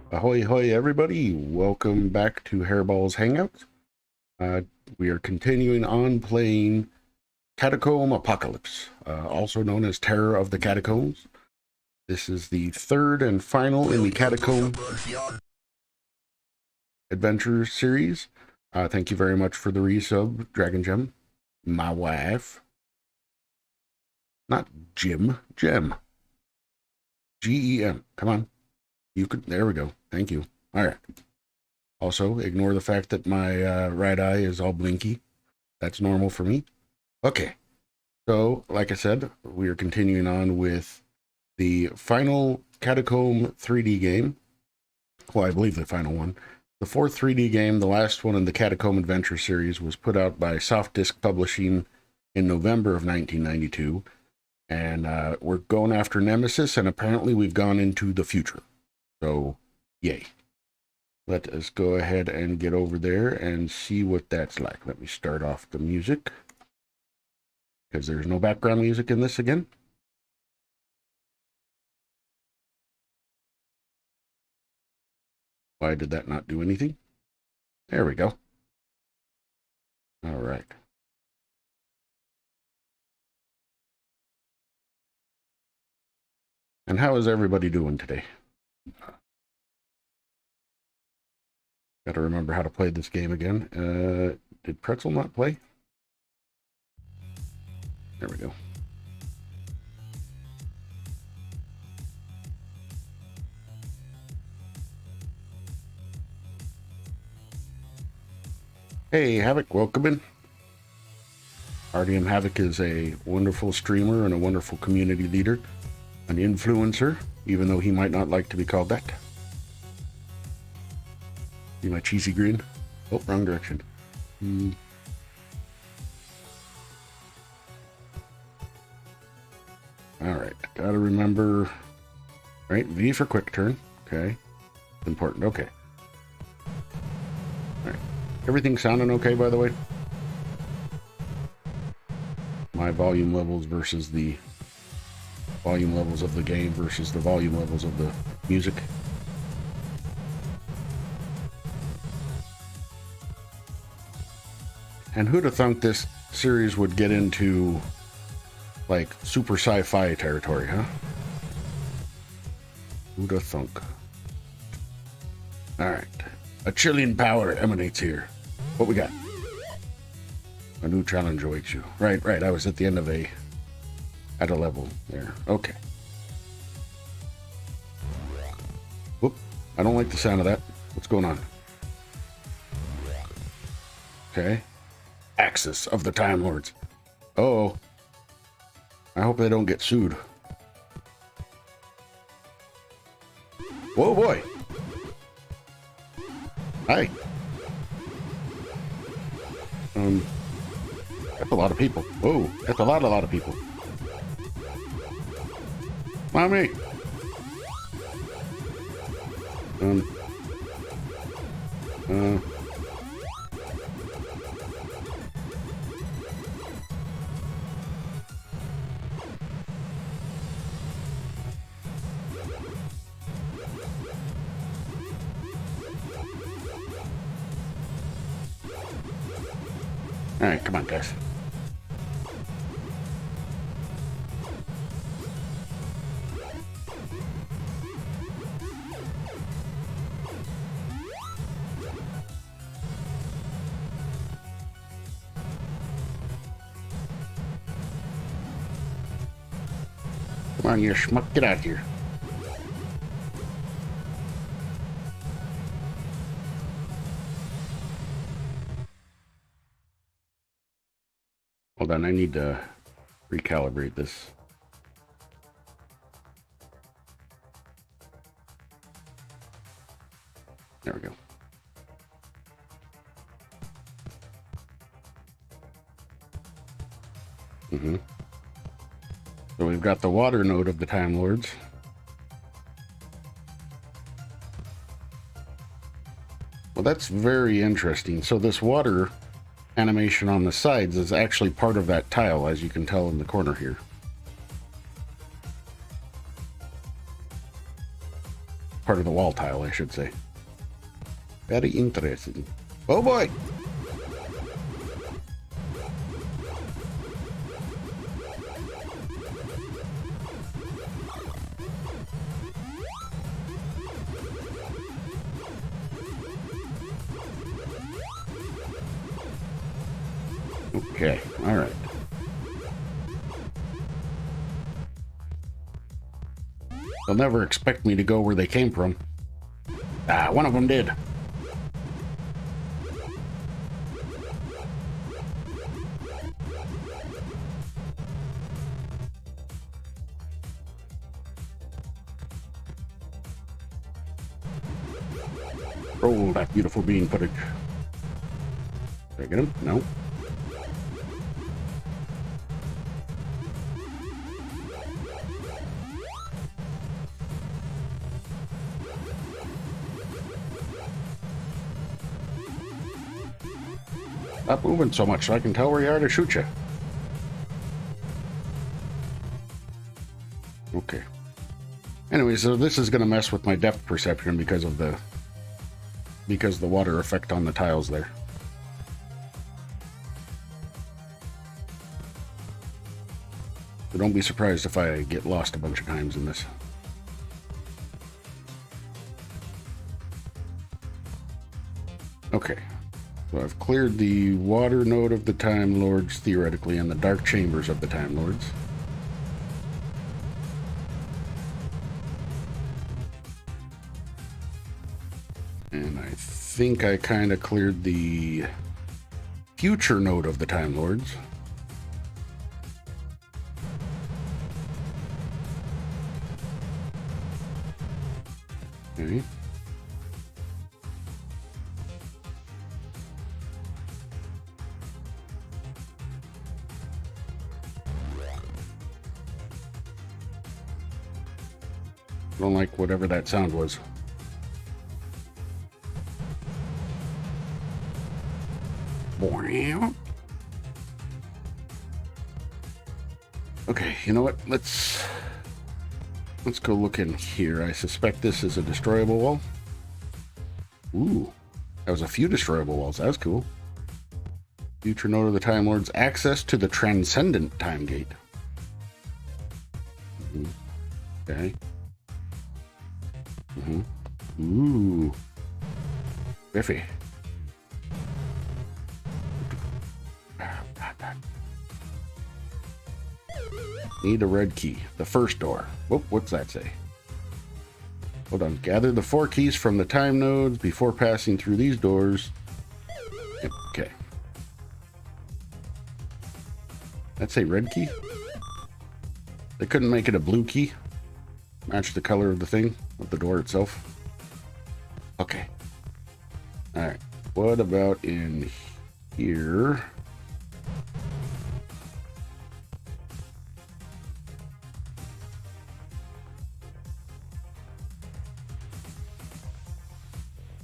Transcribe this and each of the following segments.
Ahoy, hoy, everybody. Welcome back to HerrBawl's Hangout. We are continuing on playing Catacomb Apocalypse, also known as Terror of the Catacombs. This is the third and final in the Catacomb Adventure series. Thank you very much for the resub, Dragon Gem. My wife. Not Jim, Gem. Gem. Come on. There we go. Thank you. All right. Also, ignore the fact that my right eye is all blinky. That's normal for me. Okay. So, like I said, we are continuing on with the final Catacomb 3D game. Well, I believe the final one. The fourth 3D game, the last one in the Catacomb Adventure series, was put out by Soft Disc Publishing in November of 1992. And we're going after Nemesis, and apparently we've gone into the future. So, yay. Let us go ahead and get over there and see what that's like. Let me start off the music, because there's no background music in this again. Why did that not do anything? There we go. All right. And how is everybody doing today? Got to remember how to play this game again. Did Pretzel not play? There we go. Hey, Havoc, welcome in. RDM Havoc is a wonderful streamer and a wonderful community leader, an influencer, even though he might not like to be called that. See my cheesy grin? Oh, wrong direction. Alright, gotta remember. Right, V for quick turn. Okay. Important, okay. Alright. Everything sounding okay, by the way? My volume levels versus the volume levels of the game versus the volume levels of the music. And who'd have thunk this series would get into, like, super sci-fi territory, huh? Who'd have thunk? Alright. A chilling power emanates here. What we got? A new challenge awaits you. Right. I was at the end of at a level there. Okay. Whoop. I don't like the sound of that. What's going on? Okay. Axis of the Time Lords. Uh-oh. I hope they don't get sued. Whoa, boy. Hi. That's a lot of people. Whoa, that's a lot of people. Mommy. All right, come on, guys. Come on, you schmuck, get out of here. Hold on, I need to recalibrate this. There we go. So we've got the water node of the Time Lords. Well, that's very interesting. So this water animation on the sides is actually part of that tile, as you can tell in the corner here. part of the wall tile, I should say. Very interesting. Oh boy! Okay, alright. They'll never expect me to go where they came from. Ah, one of them did. Roll that beautiful bean footage. Did I get him? No. Stop moving so much so I can tell where you are to shoot you. Okay. Anyway, so this is going to mess with my depth perception because of the water effect on the tiles there. So don't be surprised if I get lost a bunch of times in this. Okay. So I've cleared the water node of the Time Lords, theoretically, and the dark chambers of the Time Lords. And I think I kind of cleared the future node of the Time Lords. Okay. Don't like whatever that sound was. Okay, you know what? Let's go look in here. I suspect this is a destroyable wall. Ooh, that was a few destroyable walls. That's cool. Future node of the Time Lords. Access to the Transcendent Time Gate. Okay. Ooh. Biffy. Need a red key. The first door. Whoop, what's that say? Hold on. Gather the 4 keys from the time nodes before passing through these doors. Okay. That's a red key? They couldn't make it a blue key? Match the color of the thing, of the door itself? Okay. Alright. What about in here?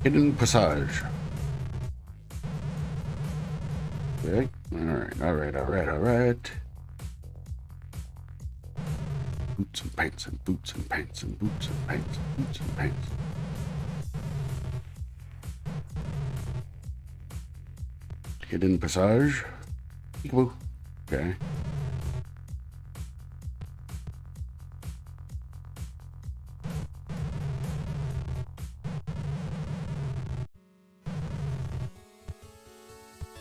Hidden passage. Okay. Alright. Boots and pants and boots and pants and boots and pants and boots and pants. Hidden passage. Peekaboo. Okay.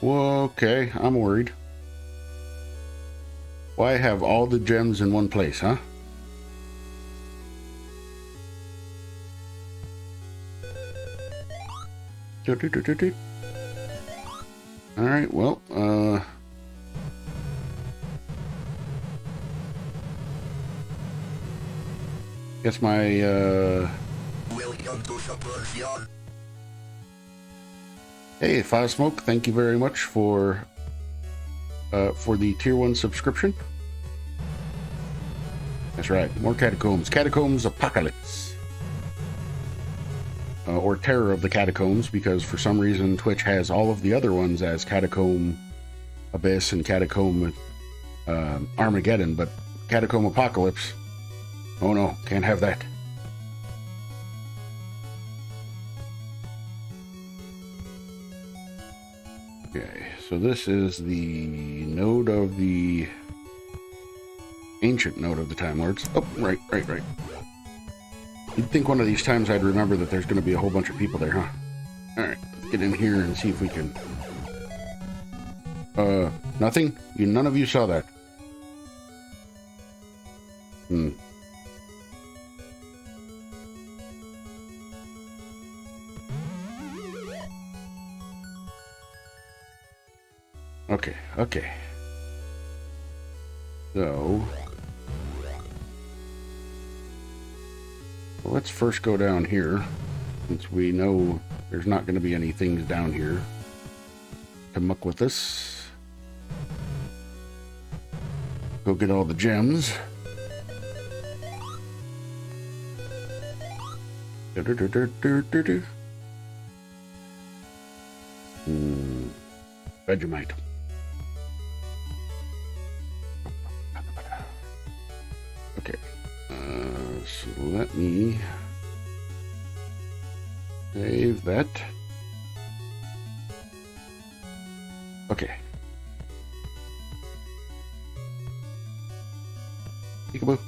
Okay, I'm worried. Why have all the gems in one place, huh? Alright, well, guess my, Welcome to Subversion. Hey, Smoke, thank you very much for the tier 1 subscription. That's right, more Catacombs. Catacomb Apocalypse. Or Terror of the Catacombs, because for some reason Twitch has all of the other ones as Catacomb Abyss and Catacomb Armageddon, but Catacomb Apocalypse, oh no, can't have that. Okay, so this is the node of the ancient node of the Time Lords. Oh, right. You'd think one of these times I'd remember that there's going to be a whole bunch of people there, huh? Alright, let's get in here and see if we can... Nothing? None of you saw that. Okay. So... let's first go down here, since we know there's not going to be any things down here to muck with us. Go get all the gems. Vegemite. Okay. So let me save that. Okay. Peekaboo.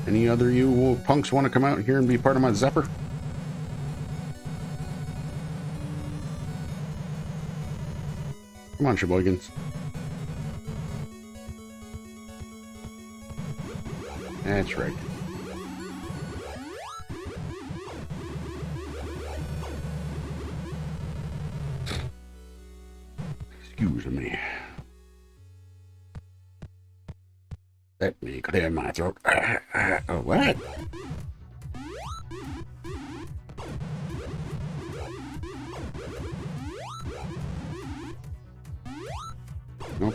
Any other you punks want to come out here and be part of my zapper? Come on, Sheboygans. That's right. Excuse me. Let me clear my throat. What? Nope.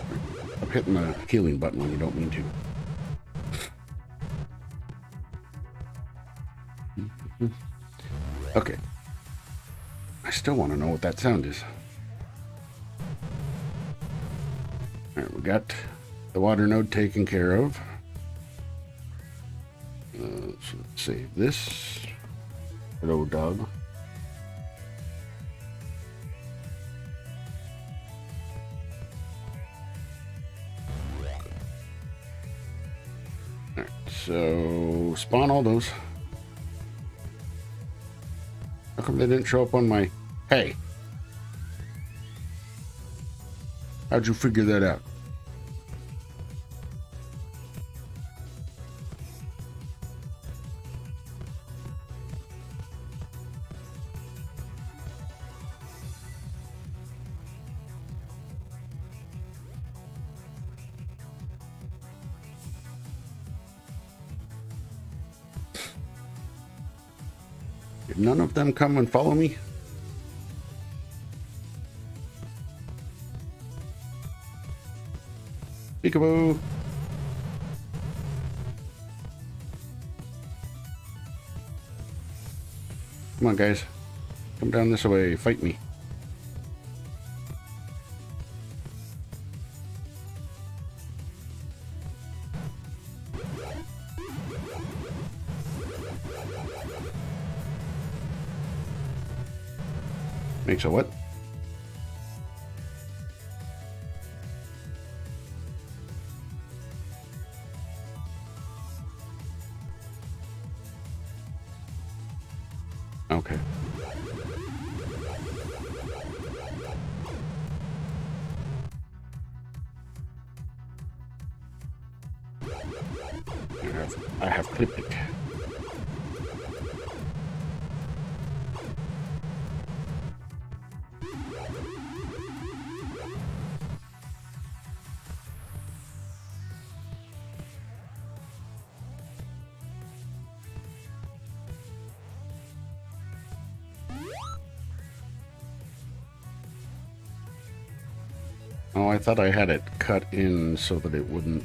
I'm hitting the healing button when you don't mean to. Okay. I still want to know what that sound is. Alright, we got the water node taken care of. So let's save this. Hello, dog. Alright, so spawn all those. How come they didn't show up on my... Hey! How'd you figure that out? Did none of them come and follow me? Peekaboo! Come on, guys. Come down this way. Fight me. Makes a what? Okay. I have clipped it. Oh, I thought I had it cut in so that it wouldn't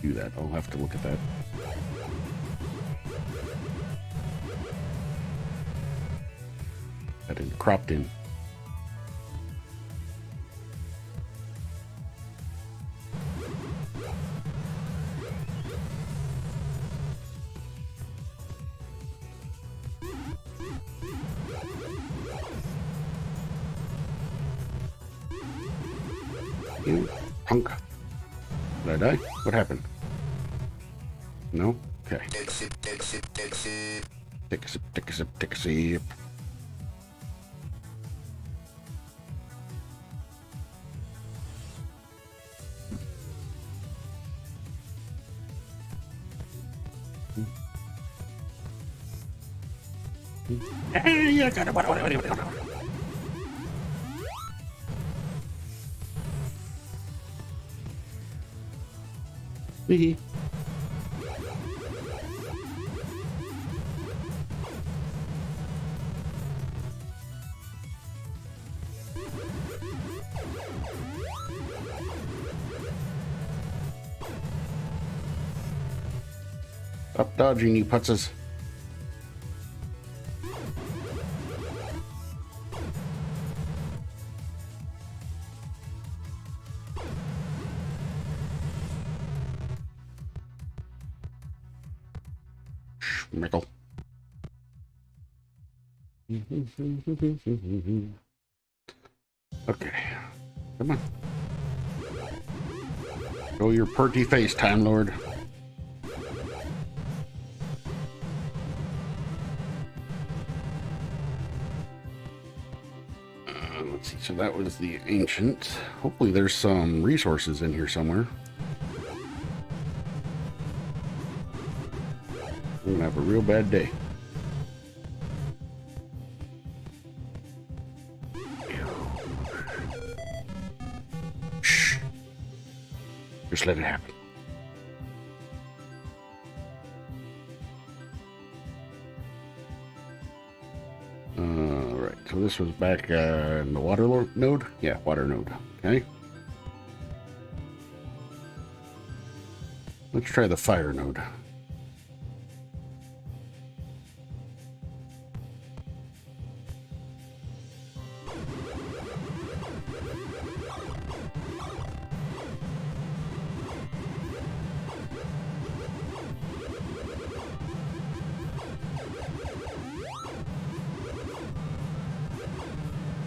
do that. I'll have to look at that. That is cropped in. You punk. Did I die? What happened? No? Okay. Take a sip, take a sip, take a sip. Take a sip, take a sip, take a sip. Hey, I got it. What? Hee. Up dodging, you putzes. Mickle. Okay. Come on. Show your purty face, Time Lord. Let's see. So that was the ancient. Hopefully there's some resources in here somewhere. I'm gonna have a real bad day. Shh. Just let it happen. Right. So this was back in the water node? Yeah, water node. Okay. Let's try the fire node.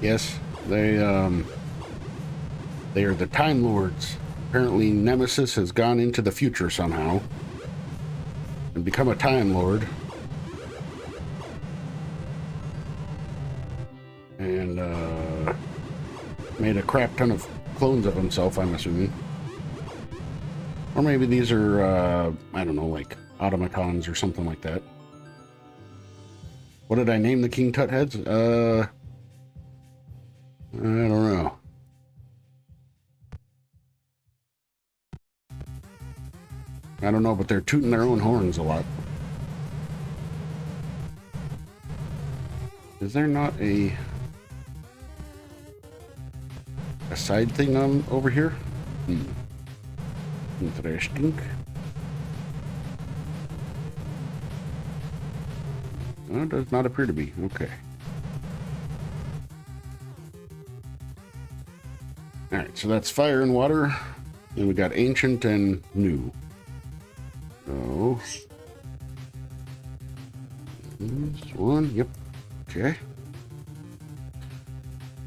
Yes, they are the Time Lords. Apparently Nemesis has gone into the future somehow and become a Time Lord. And made a crap ton of clones of himself, I'm assuming. Or maybe these are, I don't know, like automatons or something like that. What did I name the King Tut heads? I don't know. I don't know, but they're tooting their own horns a lot. Is there not a side thing on over here? Interesting. No, it does not appear to be. Okay. Alright, so that's fire and water. Then we got ancient and new. So this one, yep. Okay.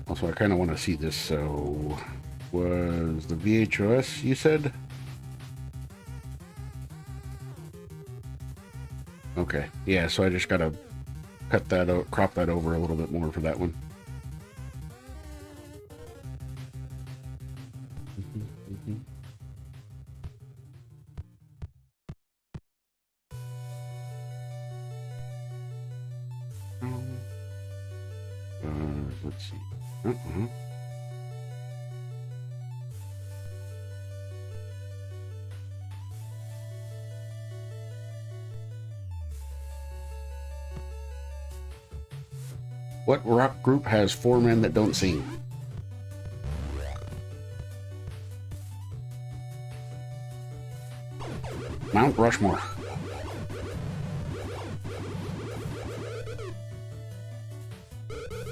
Also, I kind of want to see this. So, was the VHOS you said? Okay. Yeah. So I just gotta cut that out, crop that over a little bit more for that one. Let's see. What rock group has 4 men that don't sing? Mount Rushmore.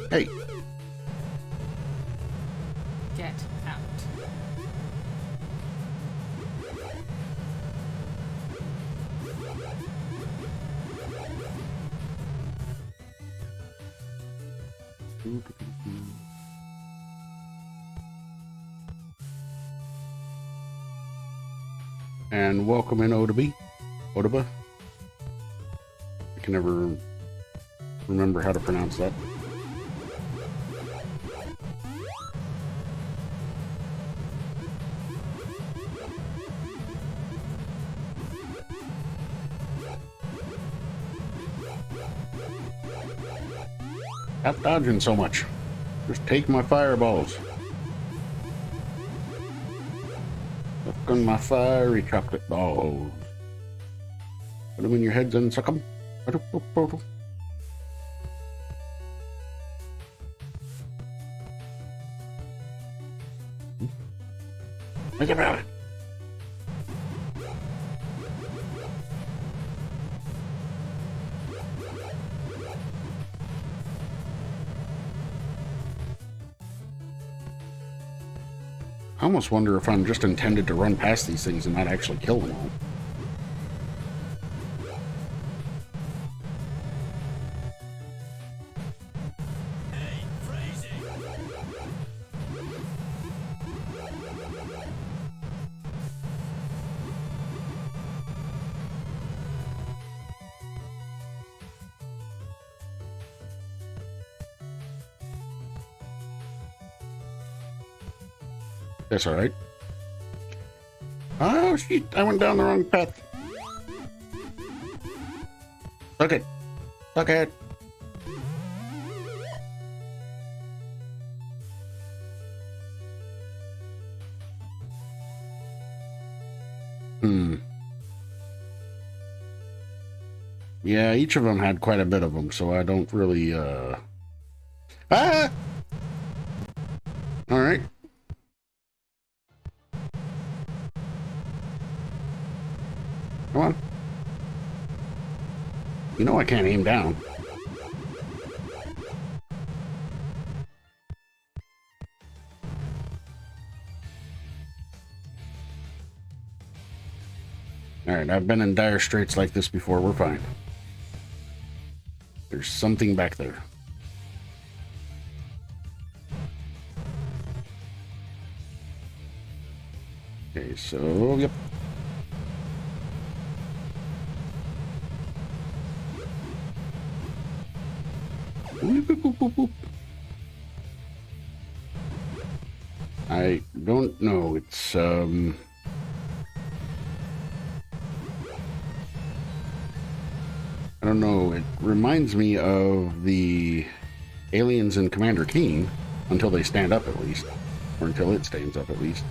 Hey. Get out. And welcome in Odaba. Odaba. I can never remember how to pronounce that. Stop dodging so much. Just take my fireballs. Look on my fiery chocolate balls. Put them in your heads and suck them. Think about it. I almost wonder if I'm just intended to run past these things and not actually kill them all. That's alright. Oh, shit. I went down the wrong path. Suck it. Suck it. Yeah, each of them had quite a bit of them, so I don't really, Ah! Alright. Come on. You know I can't aim down. Alright, I've been in dire straits like this before. We're fine. There's something back there. Okay, so, yep. I don't know. It's, I don't know. It reminds me of the aliens in Commander Keen, until they stand up at least. Or until it stands up at least.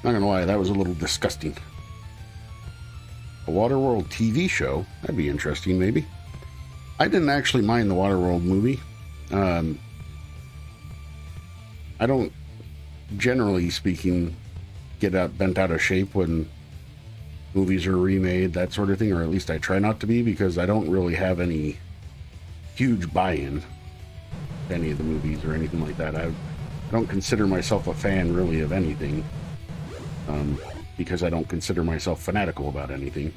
Not gonna lie, that was a little disgusting. A Waterworld TV show? That'd be interesting, maybe. I didn't actually mind the Waterworld movie. I don't, generally speaking, get bent out of shape when movies are remade, that sort of thing, or at least I try not to be, because I don't really have any huge buy-in to any of the movies or anything like that. I don't consider myself a fan, really, of anything. Because I don't consider myself fanatical about anything.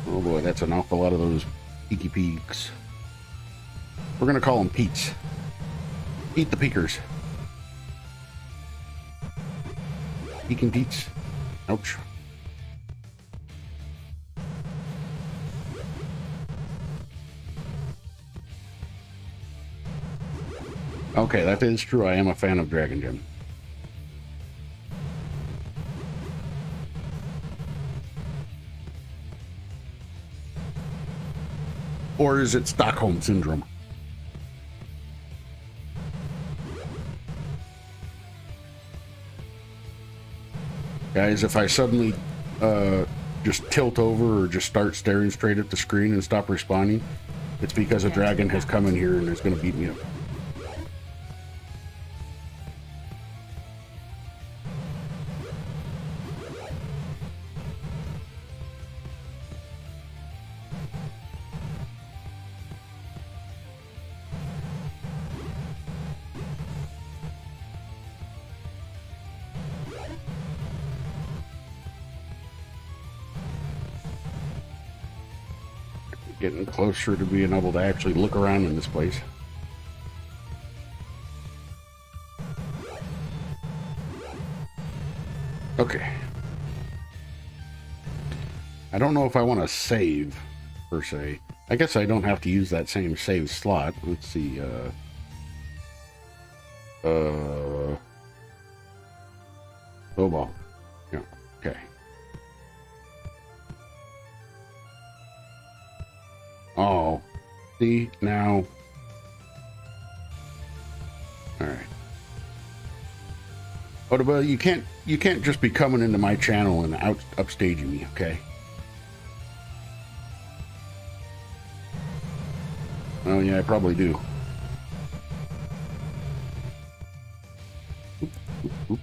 Oh boy, that's an awful lot of those peaky peaks. We're gonna call them Pete's. Pete the Peekers. Peeking Pete's. Ouch. Okay, that is true. I am a fan of Dragon Gem. Or is it Stockholm Syndrome? Guys, if I suddenly just tilt over or just start staring straight at the screen and stop responding, it's because a dragon has come in here and is going to beat me up. Getting closer to being able to actually look around in this place. Okay. I don't know if I want to save, per se. I guess I don't have to use that same save slot. Let's see, HerrBawl. Yeah, okay. Oh, see, now. Alright. Oh, but you can't just be coming into my channel and upstaging me, okay? Oh yeah, I probably do. Oop, oop, oop.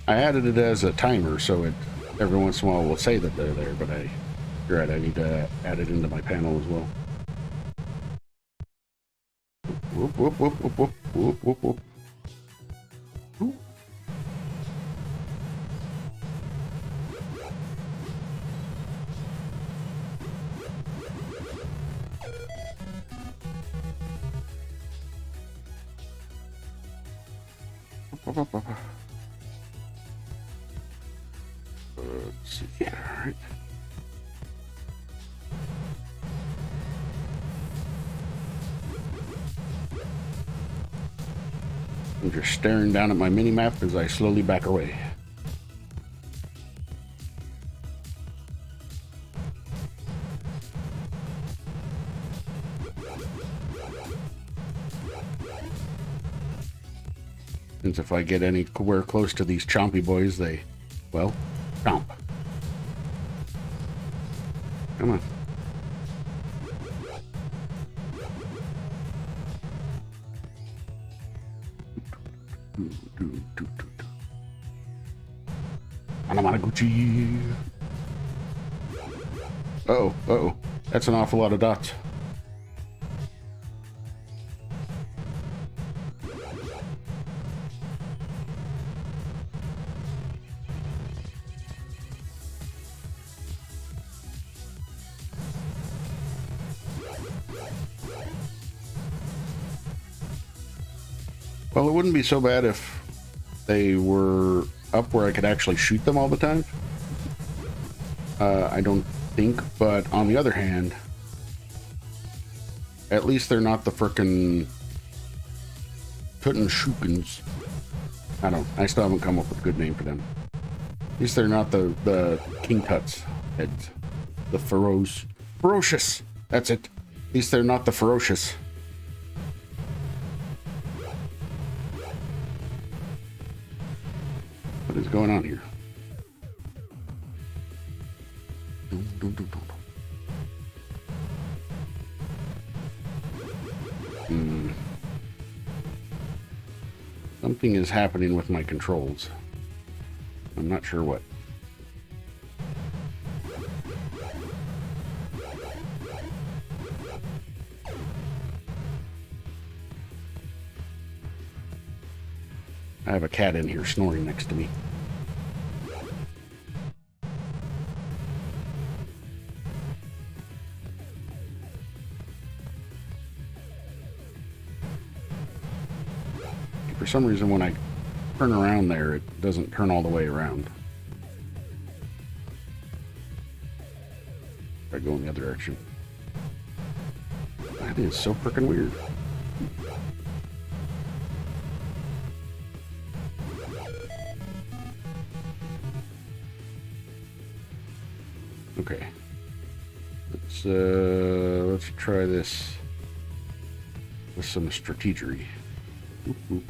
I added it as a timer, so it every once in a while will say that they're there, but you're right, I need to add it into my panel as well. Whoop, whoop, whoop, whoop, whoop, whoop, whoop, whoop. Ooh. Let's see. All right. I'm just staring down at my mini-map as I slowly back away. Since if I get anywhere close to these chompy boys, they, well, chomp. Come on. Anamanaguchi. Uh-oh, uh-oh. That's an awful lot of dots. Well, it wouldn't be so bad if they were up where I could actually shoot them all the time. I don't think, but on the other hand, at least they're not the frickin' Tuttenshukens. I still haven't come up with a good name for them. At least they're not the King Tuts heads. The ferocious. That's it. At least they're not the ferocious. What is going on here? Something is happening with my controls. I'm not sure what. I have a cat in here snoring next to me. For some reason, when I turn around there, it doesn't turn all the way around. I go in the other direction. That is so freaking weird. Okay. Let's try this with some strategery. Oop, oop.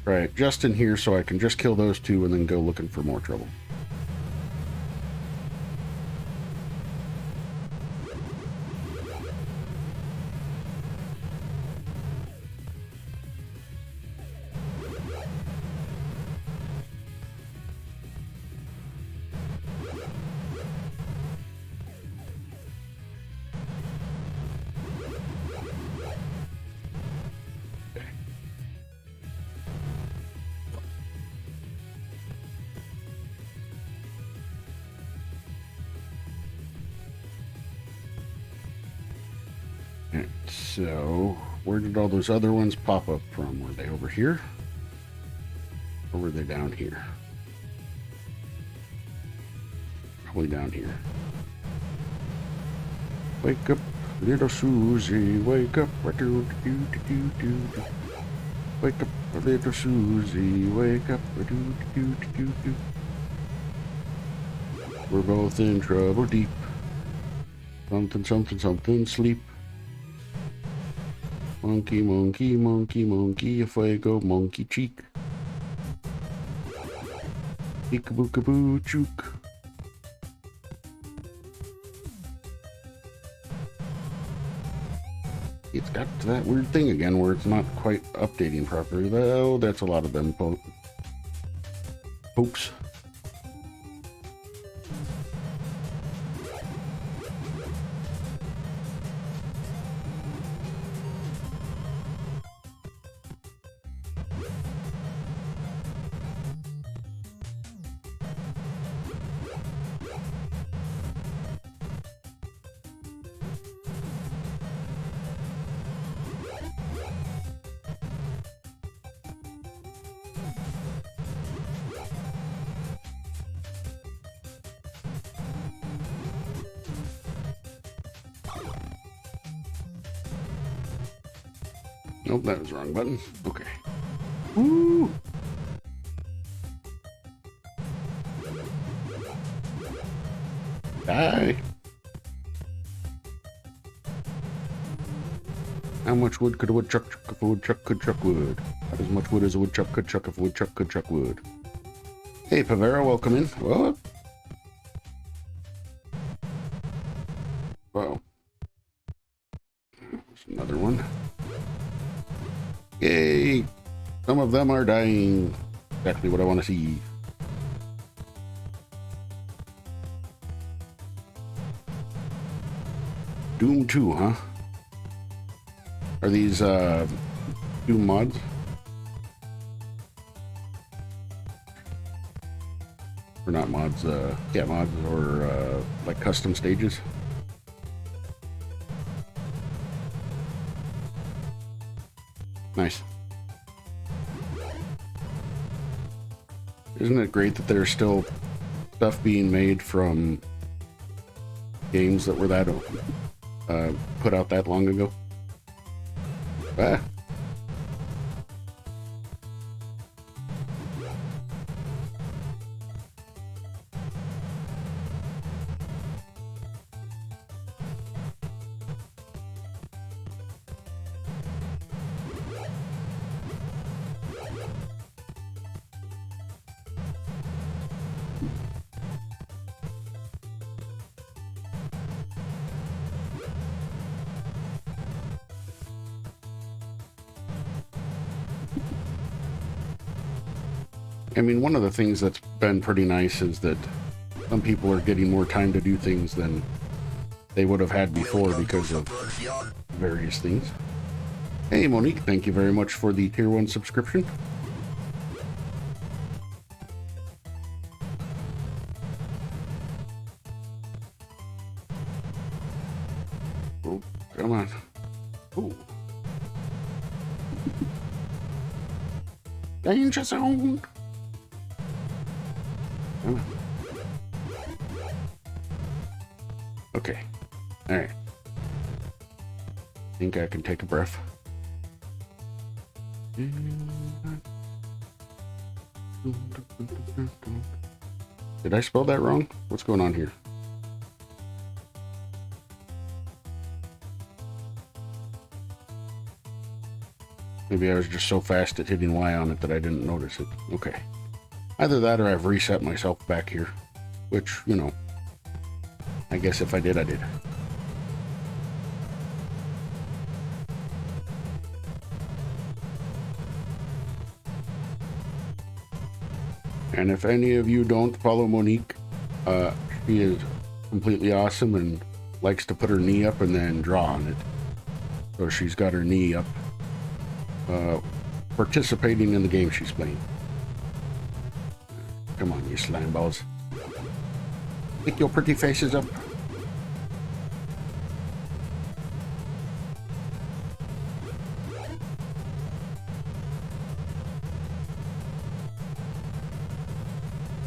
Right, just in here so I can just kill those two and then go looking for more trouble. Alright, so where did all those other ones pop up from? Were they over here? Or were they down here? Probably down here. Wake up, little Susie, wake up. Wake up, little Susie, wake up. We're both in trouble deep. Something, something, something, sleep. Monkey, monkey, monkey, monkey, if I go monkey cheek. Peekaboo chook. It's got to that weird thing again where it's not quite updating properly. Though that's a lot of them folks. Nope, that was the wrong button. Okay. Woo! Die! How much wood could a woodchuck chuck if a woodchuck could chuck wood? Not as much wood as a woodchuck could chuck if a woodchuck could chuck wood. Hey, Pavera, welcome in. What? Wow. There's another one. Yay! Some of them are dying. Exactly what I want to see. Doom 2, huh? Are these Doom mods? Or not mods, yeah, mods or like custom stages? Nice. Isn't it great that there's still stuff being made from games that were that put out that long ago? Ah. I mean, one of the things that's been pretty nice is that some people are getting more time to do things than they would have had before because of various things. Hey, Monique, thank you very much for the Tier 1 subscription. Oh, come on. Ooh. Danger zone! Okay. Alright. Think I can take a breath. Did I spell that wrong? What's going on here? Maybe I was just so fast at hitting Y on it that I didn't notice it. Okay. Either that or I've reset myself back here. Which, you know, I guess if I did, I did. And if any of you don't follow Monique, she is completely awesome and likes to put her knee up and then draw on it. So she's got her knee up, participating in the game she's playing. Come on, you slime balls. Pick your pretty faces up.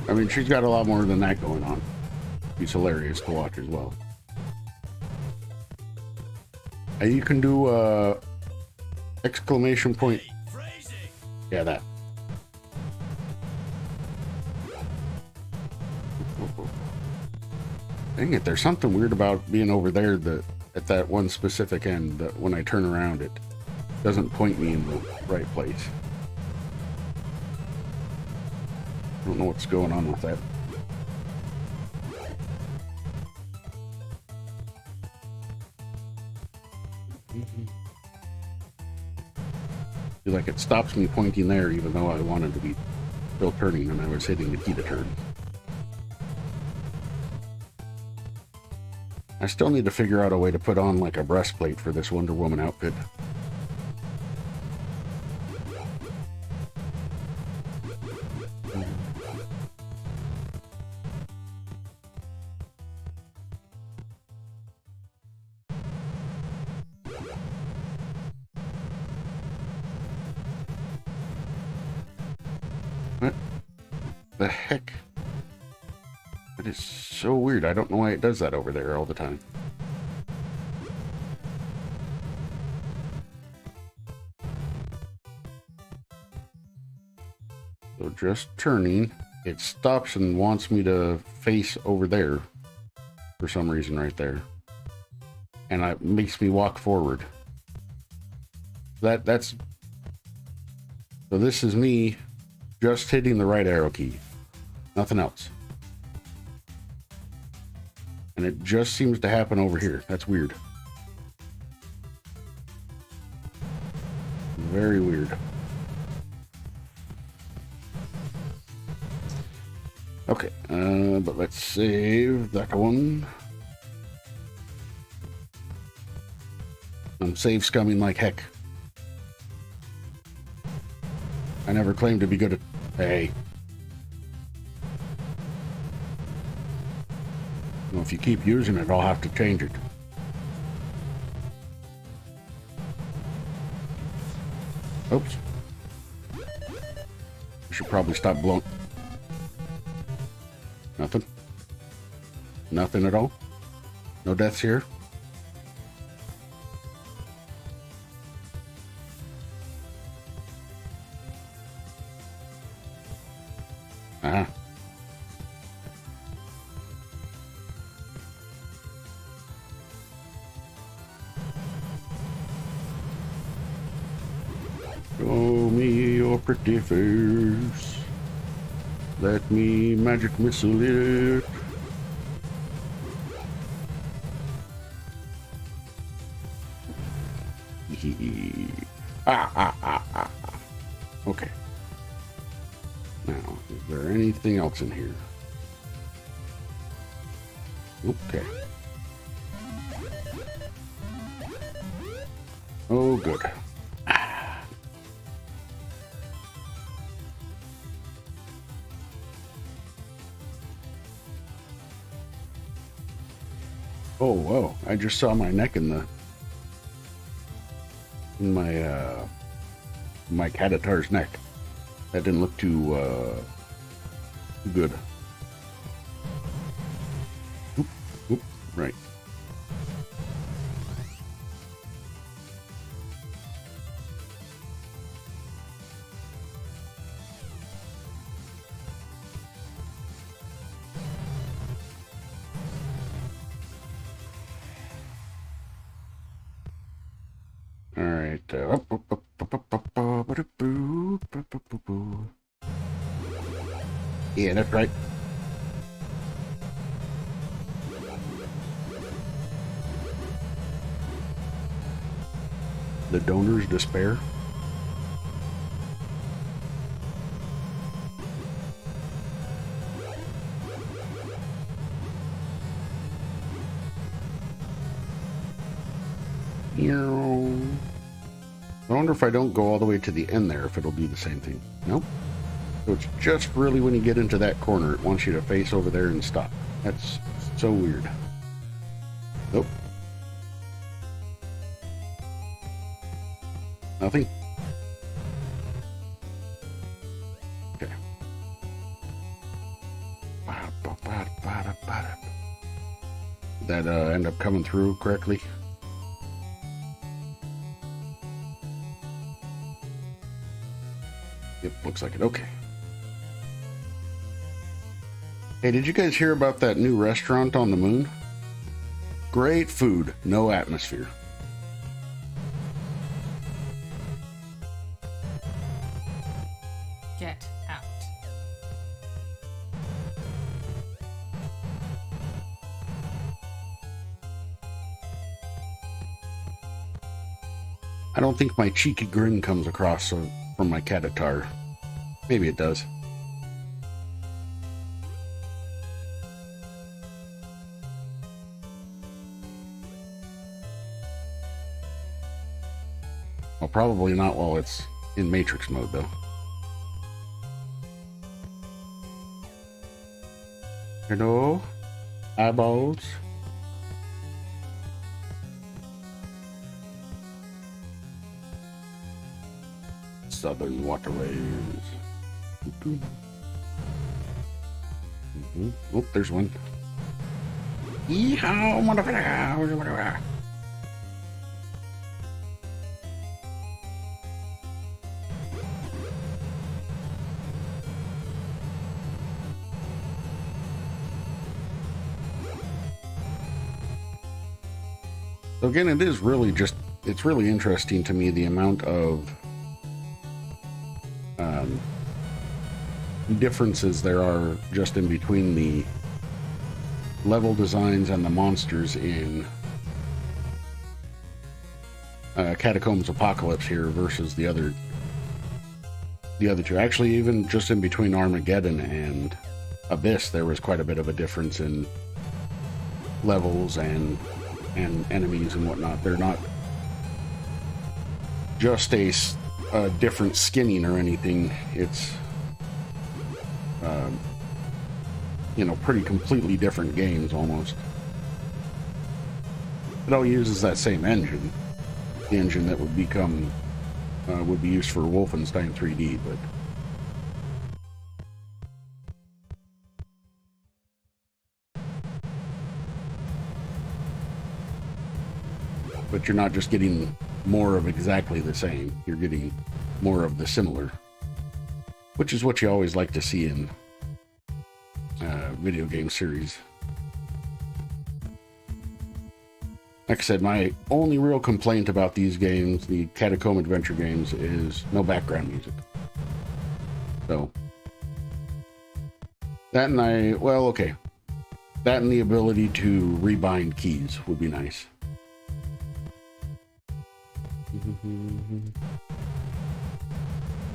I mean, she's got a lot more than that going on. She's hilarious to watch as well. And you can do exclamation point. Yeah, that. Dang it, there's something weird about being over there at that one specific end that when I turn around it doesn't point me in the right place. I don't know what's going on with that. Feel like it stops me pointing there even though I wanted to be still turning and I was hitting the key to turn. I still need to figure out a way to put on like a breastplate for this Wonder Woman outfit. What the heck? That is so weird. I don't know why it does that over there all the time. So just turning, it stops and wants me to face over there for some reason right there. And it makes me walk forward. That's... So this is me just hitting the right arrow key. Nothing else. And it just seems to happen over here. That's weird. Very weird. Okay, but let's save that one. I'm save scumming like heck. I never claimed to be good at... Hey. Well, if you keep using it, I'll have to change it. Oops. I should probably stop blowing. Nothing. Nothing at all. No deaths here. Ah. Show me your pretty face. Let me magic missile it. Okay. Now, is there anything else in here? Okay. Oh, good. Oh, whoa. I just saw my neck in my Catatar's neck. That didn't look too good. Oop, oop, right. All right. Yeah, that's right. The donor's despair. I wonder if I don't go all the way to the end there, if it'll do the same thing. Nope. So it's just really when you get into that corner, it wants you to face over there and stop. That's so weird. Nope. Nothing. Okay. That end up coming through correctly? Yep, looks like it. Okay. Hey, did you guys hear about that new restaurant on the moon? Great food, no atmosphere. Get out. I don't think my cheeky grin comes across from my catatar. Maybe it does. Well, probably not while it's in Matrix mode, though. Hello? Eyeballs? Southern waterways. Oh, there's one. Yeehaw, motherfucker! So again, it is really just, it's really interesting to me the amount of differences there are just in between the level designs and the monsters in Catacombs Apocalypse here versus the other two. Actually, even just in between Armageddon and Abyss, there was quite a bit of a difference in levels and enemies and whatnot. They're not just a different skinning or anything. It's you know, pretty completely different games almost. It all uses that same engine, the engine that would become would be used for Wolfenstein 3D, but you're not just getting more of exactly the same, you're getting more of the similar, which is what you always like to see in video game series. Like I said, my only real complaint about these games, the Catacomb adventure games, is no background music. So that and well, okay, that and the ability to rebind keys would be nice.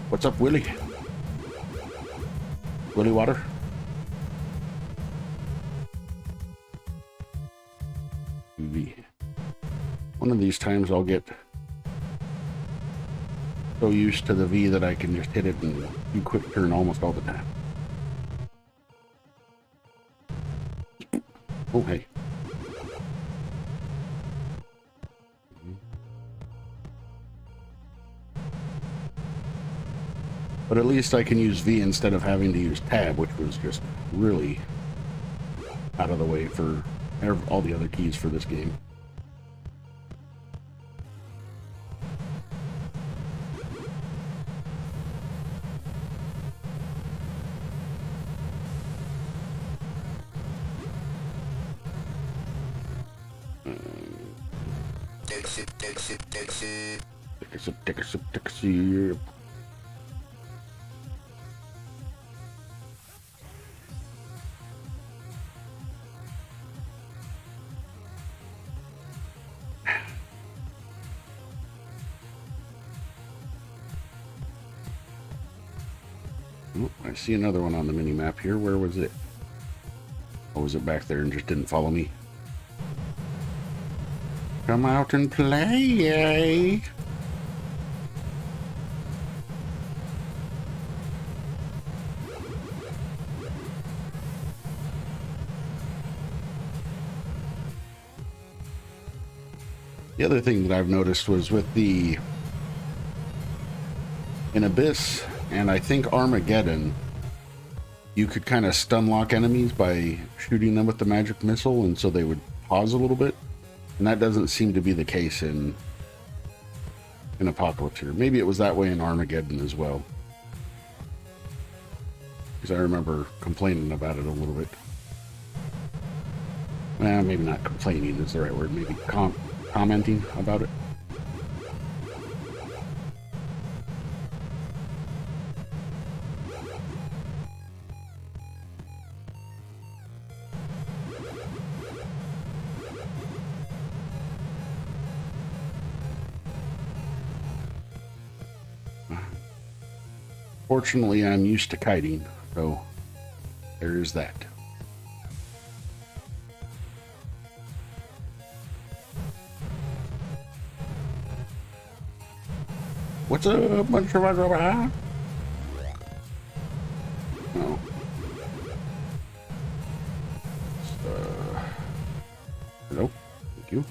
What's up, Willie? Willie Water? V. One of these times I'll get so used to the V that I can just hit it and do quick turn almost all the time. Oh, hey. But at least I can use V instead of having to use tab, which was just really out of the way for all the other keys for this game. Take a sip. Oh, I see another one on the mini map here. Where was it? Or was it back there and just didn't follow me? Come out and play. The other thing that I've noticed was with in Abyss and I think Armageddon, you could kind of stun lock enemies by shooting them with the magic missile, and so they would pause a little bit. And that doesn't seem to be the case in Apocalypse here. Maybe it was that way in Armageddon as well, because I remember complaining about it a little bit. Well, maybe not complaining is the right word. Maybe commenting about it. Fortunately, I'm used to kiting, so there is that. What's up, bunch of oh. Hello. Thank you.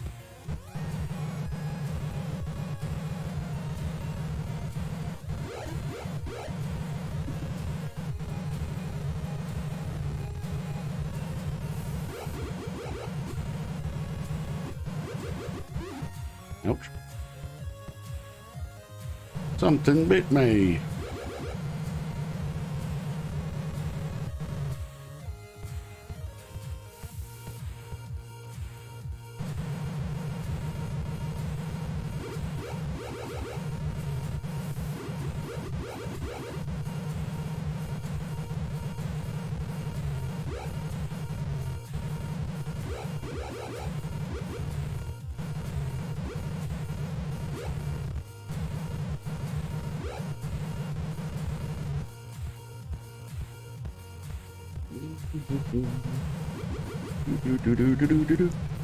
Nope. Something bit me.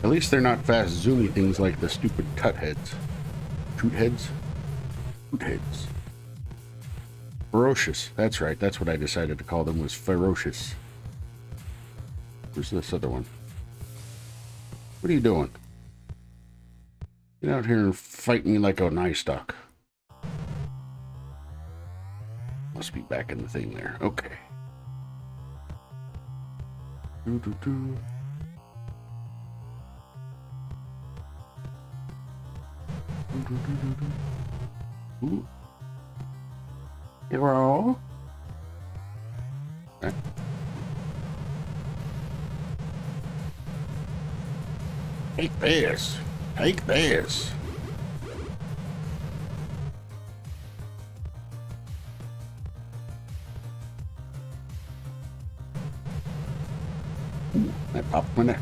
At least they're not fast zoomy things like the stupid cut heads. Toot heads? Toot heads. Ferocious. That's right. That's what I decided to call them, was ferocious. Where's this other one? What are you doing? Get out here and fight me like an eye stalk. Must be back in the thing there. Okay. Ooh. Hello? Okay. Take this. Take this. Ooh, that popped my neck.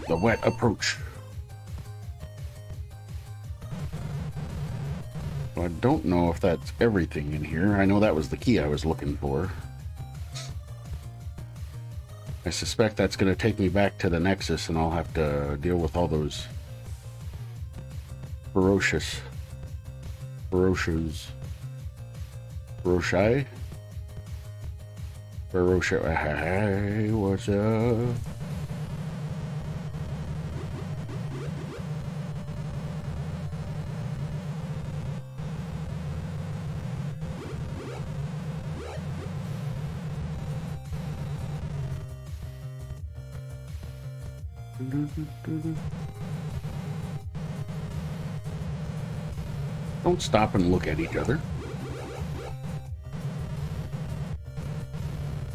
The wet approach. So I don't know if that's everything in here. I know that was the key I was looking for. I suspect that's going to take me back to the Nexus, and I'll have to deal with all those ferocious, ferocious, hey, what's up? Don't stop and look at each other.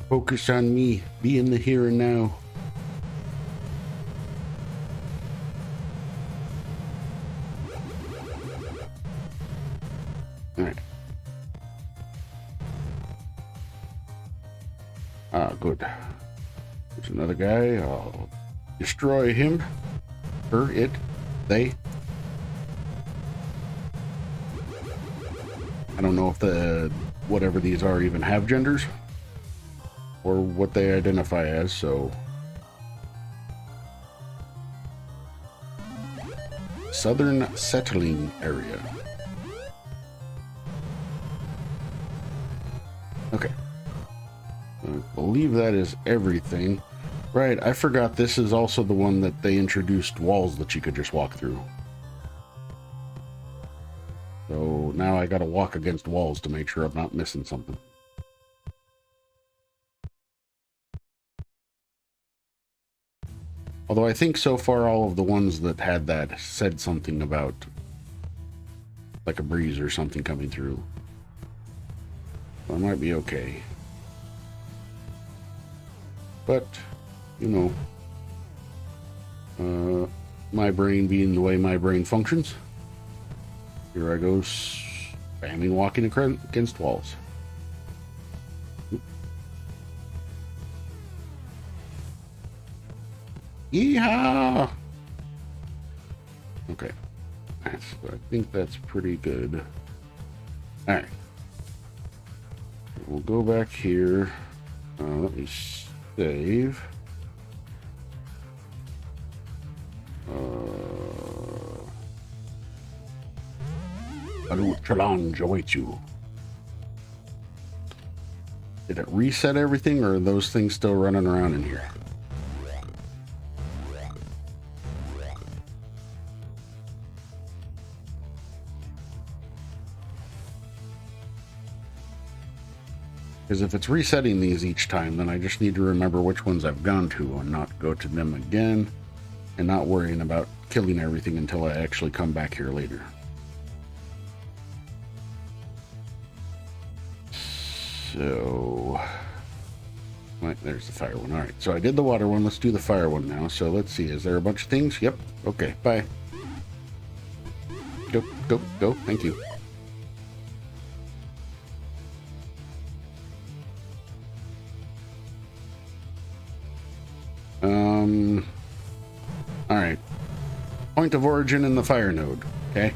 Focus on me. Be in the here and now. All right. Ah, good. There's another guy. I'll destroy him. Her, it, they. I don't know if the whatever these are even have genders or what they identify as, so. Southern settling area. Okay. I believe that is everything. Right, I forgot this is also the one that they introduced walls that you could just walk through. So now I gotta walk against walls to make sure I'm not missing something. Although I think so far all of the ones that had that said something about like a breeze or something coming through. So I might be okay. But, you know, my brain being the way my brain functions, here I go spamming walking against walls. Yeehaw! Okay. Nice. I think that's pretty good. Alright. We'll go back here. Let me save. A new challenge awaits you. Did it reset everything, or are those things still running around in here? Because if it's resetting these each time, then I just need to remember which ones I've gone to and not go to them again, and not worrying about killing everything until I actually come back here later. So, right, there's the fire one. All right, so I did the water one. Let's do the fire one now. So let's see. Is there a bunch of things? Yep. Okay, bye. Go, go, go. Thank you. All right. Point of origin in the fire node. Okay.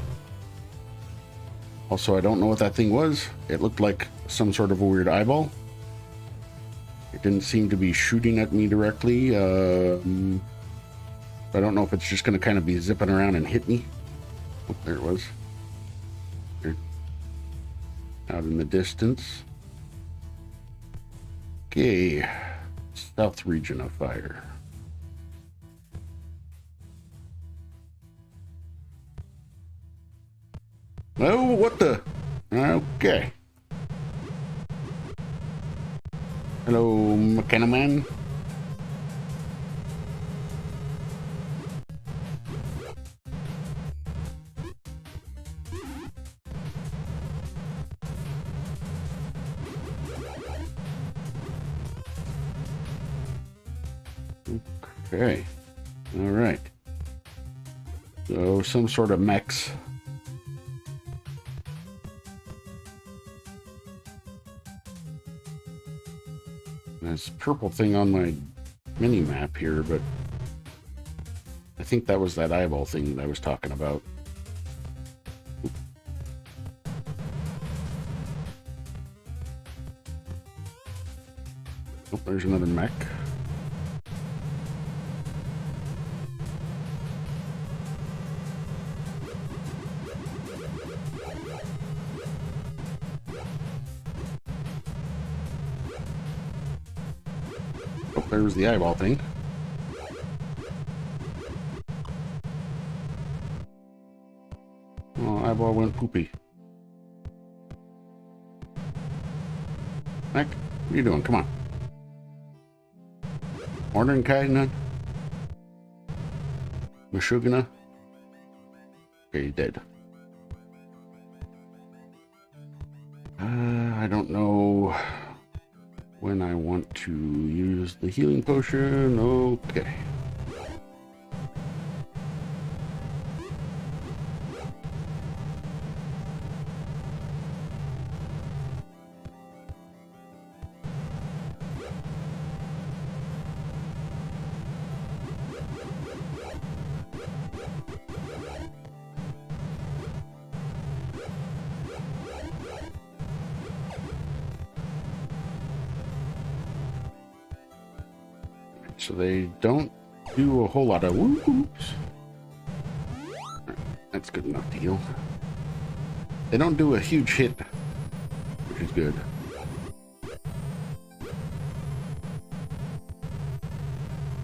Also, I don't know what that thing was. It looked like some sort of a weird eyeball. It didn't seem to be shooting at me directly. I don't know if it's just going to kind of be zipping around and hit me. Oh, there it was. There. Out in the distance. Okay. South region of fire. Oh, what the? Okay. Hello, McKenna man. Okay. All right. So some sort of mechs. This purple thing on my mini map here, but I think that was that eyeball thing that I was talking about. Oh, there's another mech. There's the eyeball thing. Oh, eyeball went poopy. Heck, what are you doing? Come on. Ordering Kainen? Mashugana? Okay, he's dead. I don't know when I want to use the healing potion. Okay. So they don't do a whole lot of whoops. That's good enough to heal. They don't do a huge hit, which is good.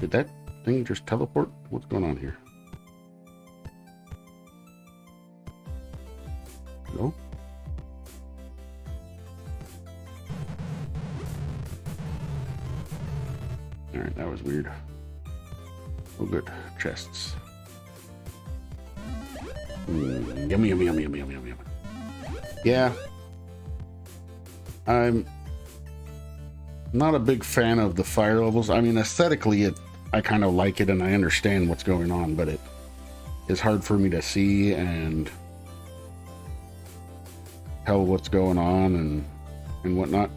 Did that thing just teleport? What's going on here? No? Alright, that was weird. Oh, good. Chests. Yummy, yummy, yummy, yummy, yummy, yummy. Yeah. I'm not a big fan of the fire levels. I mean, aesthetically, I kind of like it and I understand what's going on, but it is hard for me to see and tell what's going on and whatnot.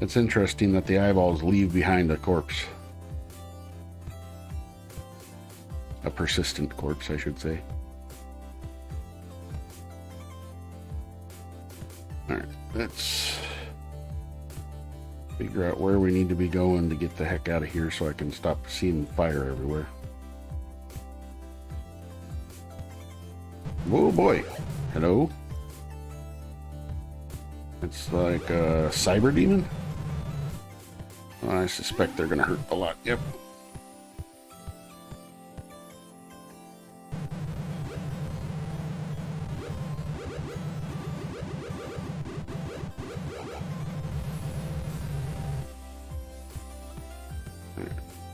It's interesting that the eyeballs leave behind a corpse. A persistent corpse, I should say. Alright, let's figure out where we need to be going to get the heck out of here so I can stop seeing fire everywhere. Whoa, boy. Hello? It's like a cyber demon? I suspect they're gonna hurt a lot. Yep.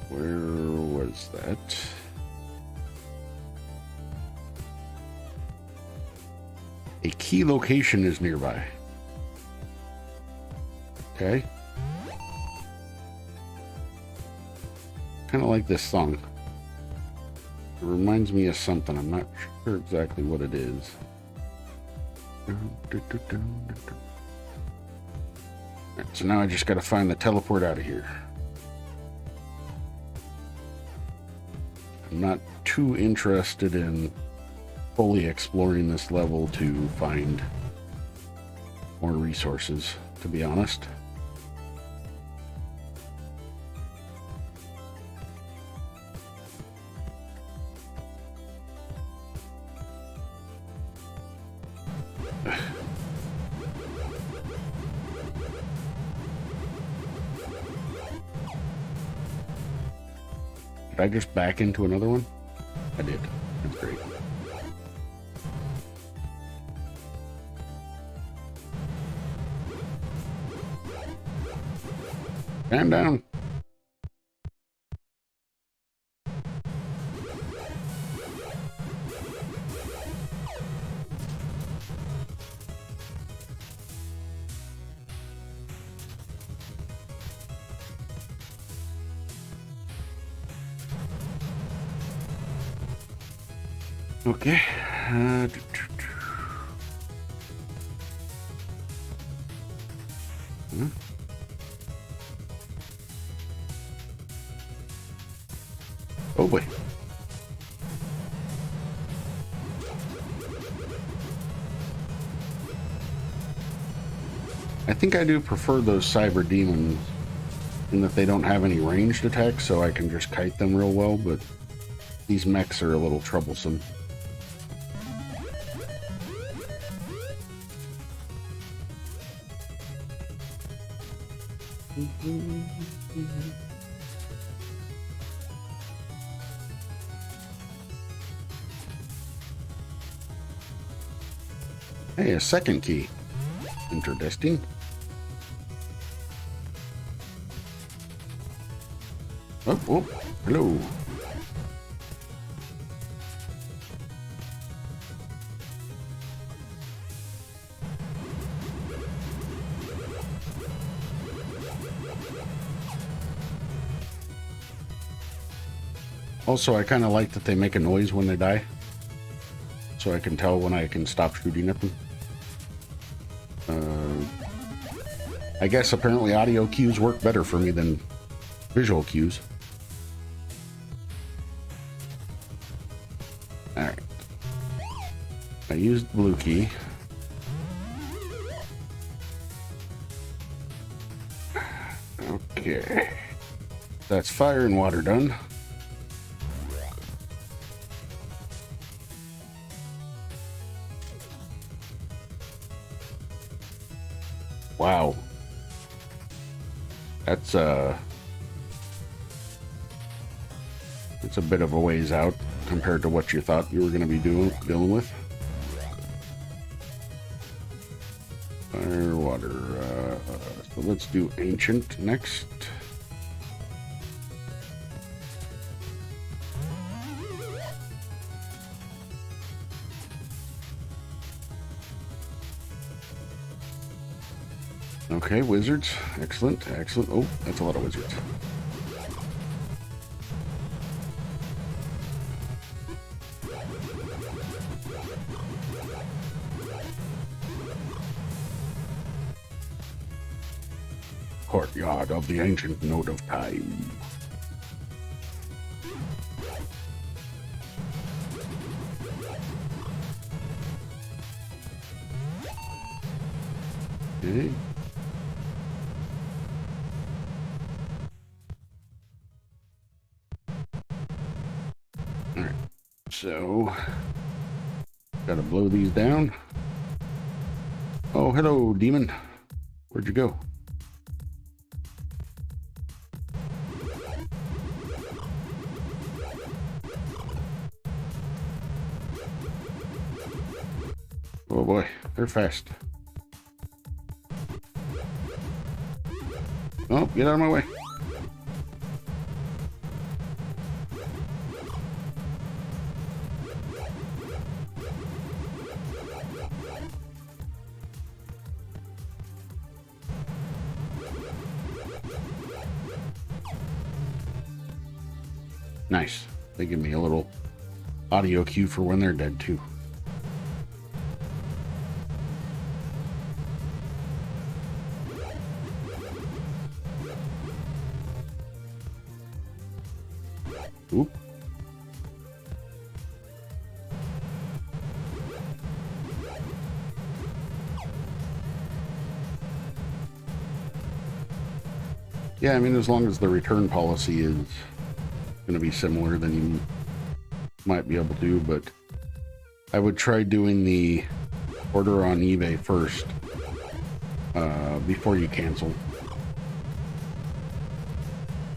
Where was that? A key location is nearby. Okay. Kind of like this song. It reminds me of something. I'm not sure exactly what it is. Right, so now I just got to find the teleport out of here. I'm not too interested in fully exploring this level to find more resources, to be honest. Did I just back into another one? I did. That's great. Stand down. Okay. Huh? Oh boy. I think I do prefer those cyber demons in that they don't have any ranged attacks, so I can just kite them real well, but these mechs are a little troublesome. Hey, a second key. Interesting. Oh, oh, hello. Also, I kind of like that they make a noise when they die, so I can tell when I can stop shooting at them. I guess apparently audio cues work better for me than visual cues. Alright. I used blue key. Okay. That's fire and water done. Wow. That's it's a bit of a ways out compared to what you thought you were going to be dealing with. Fire, water. So let's do ancient next. Okay, wizards. Excellent, excellent. Oh, that's a lot of wizards. Courtyard of the ancient node of time. Okay. Alright, so gotta blow these down. Oh, hello, demon. Where'd you go? Oh boy, they're fast. Oh, get out of my way. Nice. They give me a little audio cue for when they're dead, too. Oop. Yeah, I mean, as long as the return policy is going to be similar, then you might be able to, but I would try doing the order on eBay first before you cancel,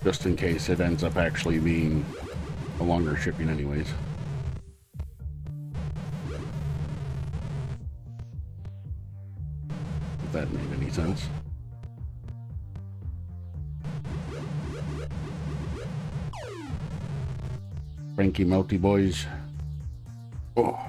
just in case it ends up actually being a longer shipping anyways. If that made any sense. Frankie Melty boys. Oh.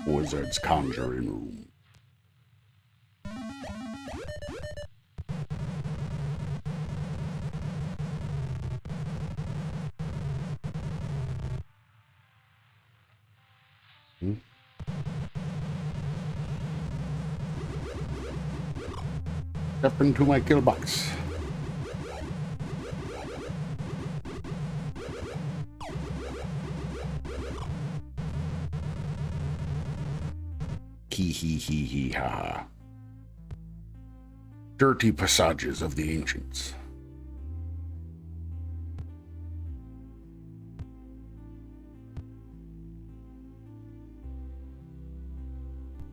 Wizard's conjuring room. Step into my kill box. Hee hee hee hee ha ha. Dirty passages of the ancients.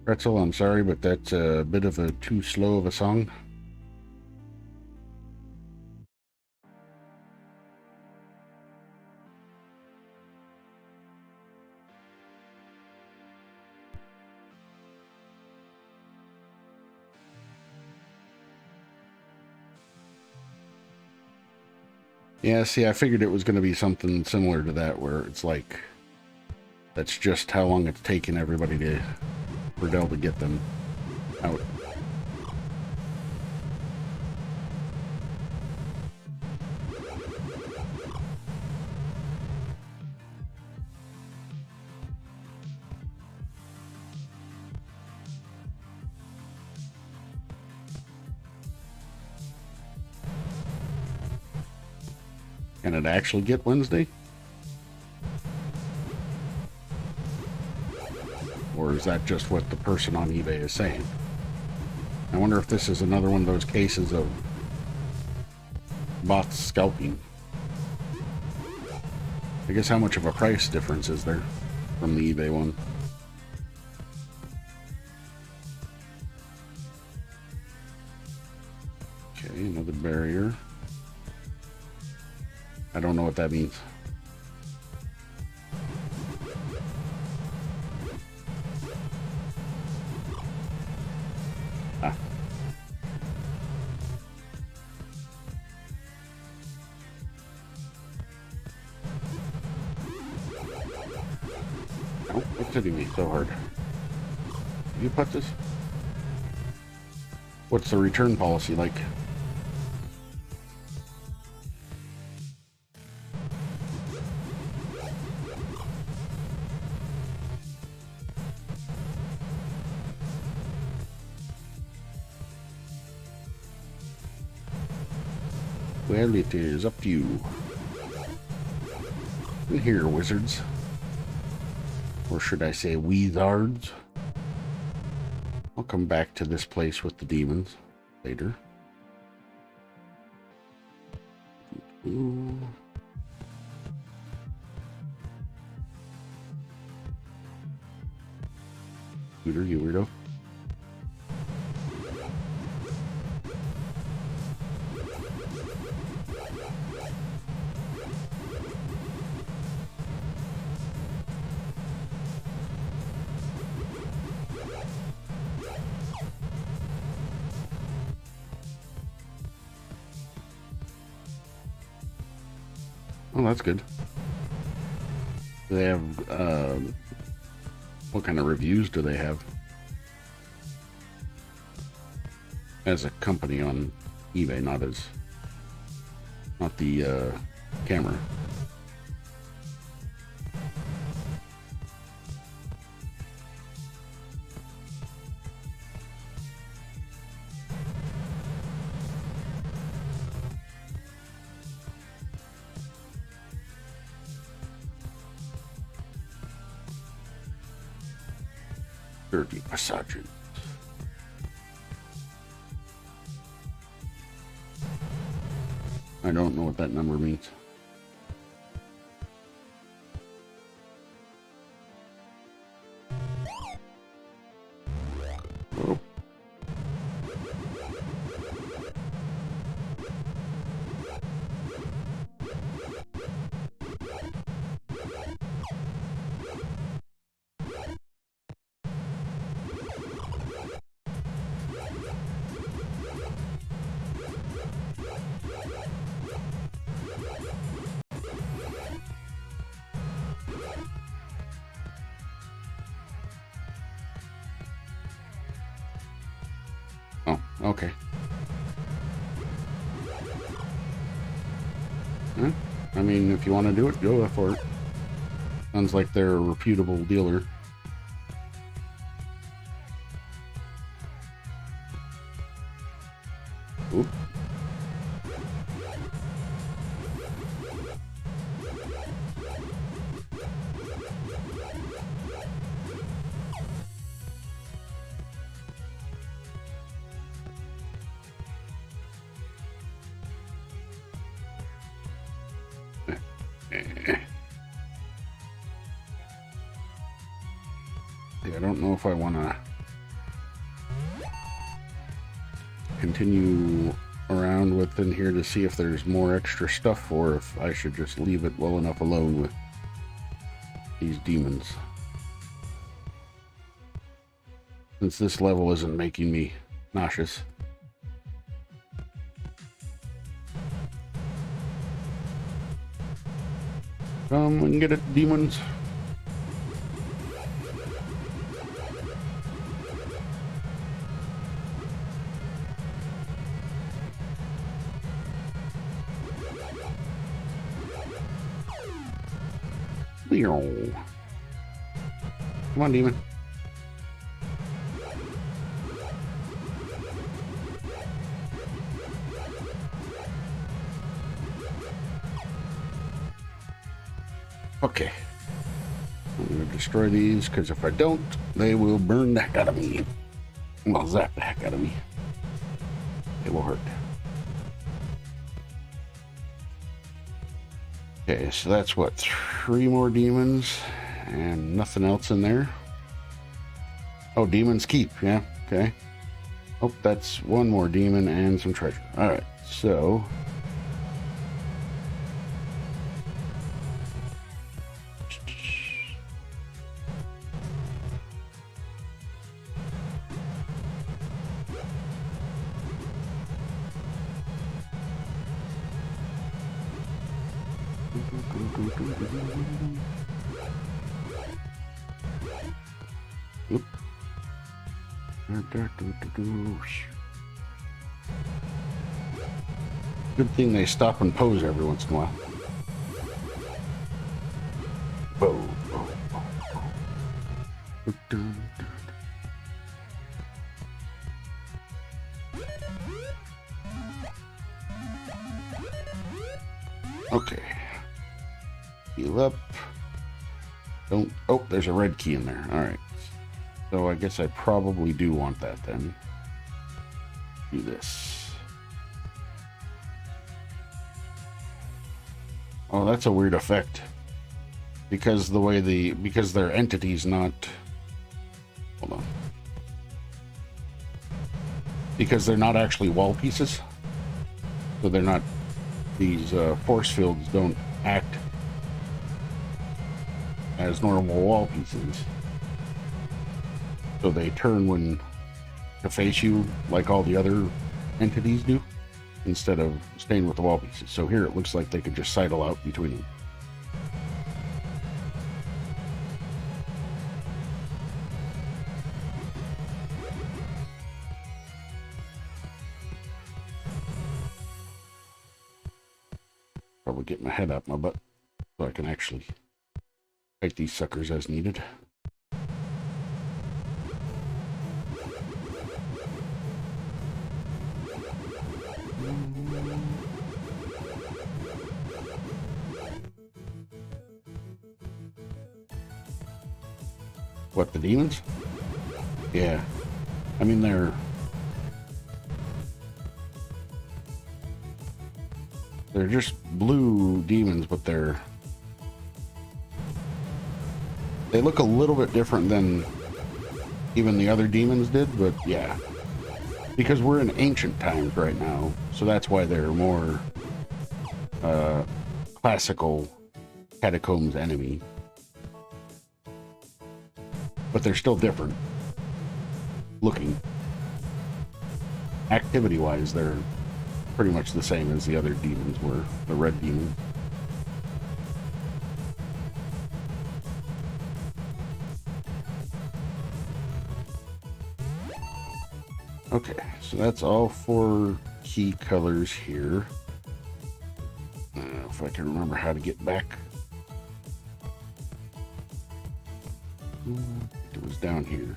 Pretzel, I'm sorry, but that's a bit of a too slow of a song. Yeah, see, I figured it was going to be something similar to that, where it's like, that's just how long it's taken everybody for Dell to get them out. Can it actually get Wednesday? Or is that just what the person on eBay is saying? I wonder if this is another one of those cases of bots scalping. I guess how much of a price difference is there from the eBay one? Okay, another barrier. I don't know what that means. Ah. Oh, what's hitting me so hard? Did you put this? What's the return policy like? Well, it is up to you. In here, wizards. Or should I say weezards? I'll come back to this place with the demons later. Ooh. Scooter, you weirdo. Oh, that's good. Do they have, what kind of reviews do they have? As a company on eBay, not the, camera. Dirty massaging. I don't know what that number means. Oh. Oh, okay. Huh? I mean, if you want to do it, go for it. Sounds like they're a reputable dealer. Oop. I don't know if I want to continue around within here to see if there's more extra stuff, or if I should just leave it well enough alone with these demons. Since this level isn't making me nauseous. Come and get it, demons. Come on, demon. Okay. I'm going to destroy these, because if I don't, they will burn the heck out of me. Well, zap the heck out of me. It will hurt. Okay, so that's what, 3 more demons and nothing else in there. Oh, demons keep, yeah, okay. Oh, that's 1 more demon and some treasure. All right, so oop. Good thing they stop and pose every once in a while. Whoa, whoa, whoa. Okay. Heal up. Don't. Oh, there's a red key in there. All right. So I guess I probably do want that then. Do this. Oh, that's a weird effect. Because the way because their entity's not. Hold on. Because they're not actually wall pieces. So they're not. These force fields don't act as normal wall pieces. So they turn when to face you like all the other entities do, instead of staying with the wall pieces. So here it looks like they could just sidle out between them. Probably get my head out my butt so I can actually fight these suckers as needed. What, the demons? Yeah. I mean, they're just blue demons, but they look a little bit different than even the other demons did, but yeah. Because we're in ancient times right now, so that's why they're more classical Catacombs enemy. But they're still different looking. Activity-wise, they're pretty much the same as the other demons were, the red demon. Okay, so that's all 4 key colors here. If I can remember how to get back. It was down here.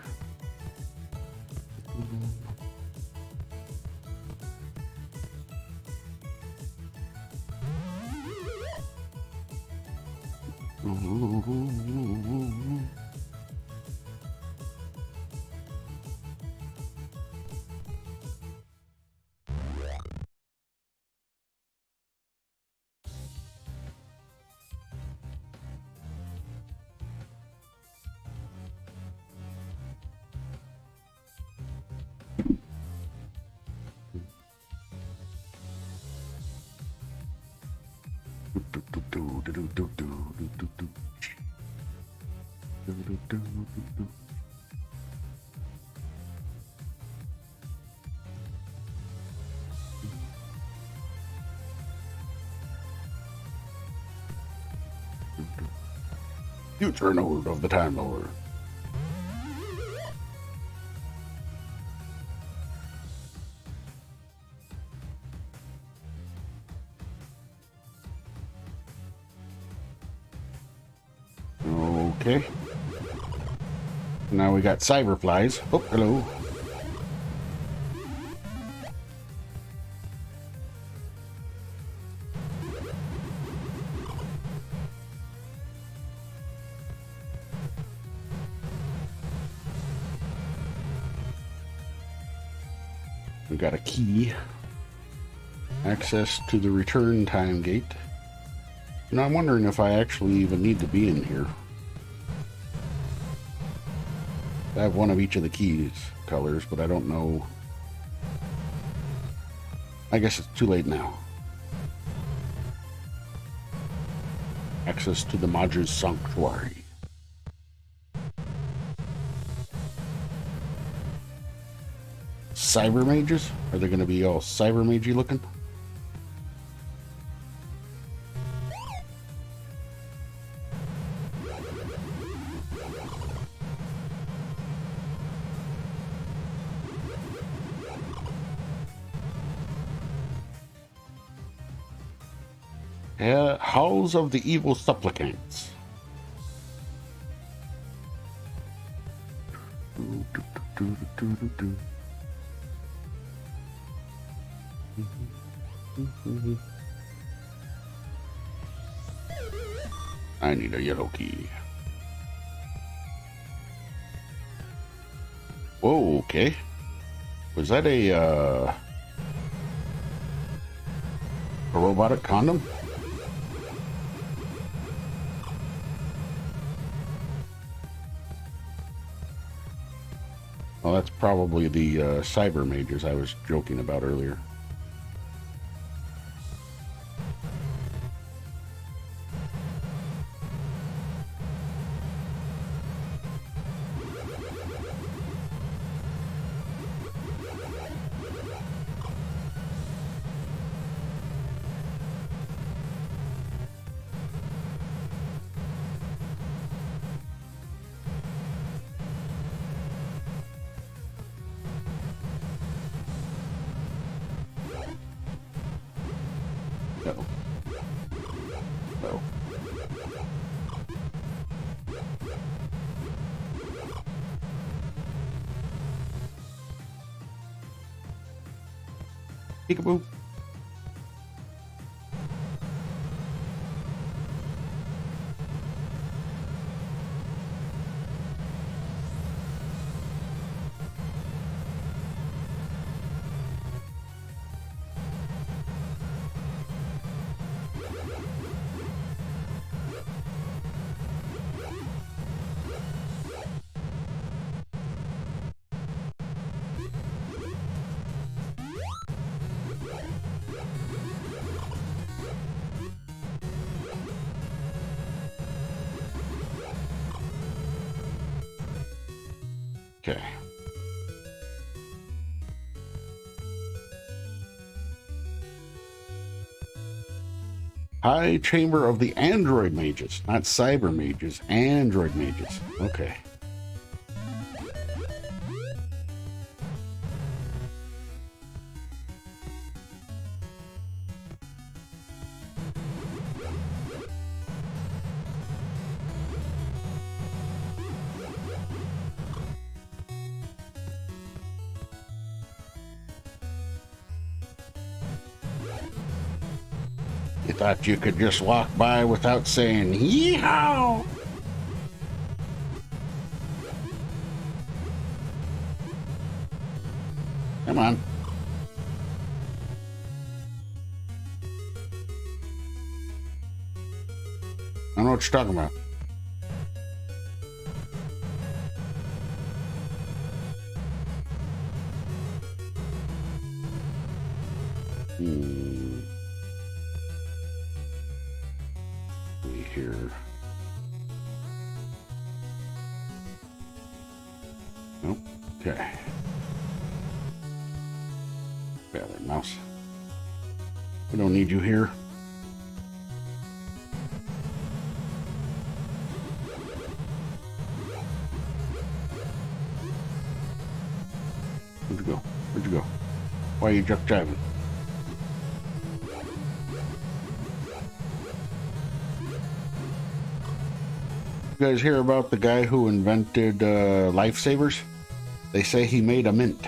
Future node of the Time Lord. Okay. Now we got cyberflies. Oh, hello. We got a key. Access to the return time gate. You know, I'm wondering if I actually even need to be in here. I have one of each of the keys colors, but I don't know. I guess it's too late now. Access to the Maju's Sanctuary. Cyber mages? Are they going to be all cyber magey looking? Halls of the Evil Supplicants. I need a yellow key. Whoa, okay. Was that a robotic condom? Well, that's probably the cyber mages I was joking about earlier. No. No. Peekaboo. Okay. High Chamber of the Android Mages, not Cyber Mages, Android Mages. Okay. You thought you could just walk by without saying, yeehaw! Come on. I don't know what you're talking about. Here. Nope. Okay. Yeah, there, mouse. We don't need you here. Where'd you go? Where'd you go? Why are you jump driving? You guys hear about the guy who invented lifesavers? They say he made a mint.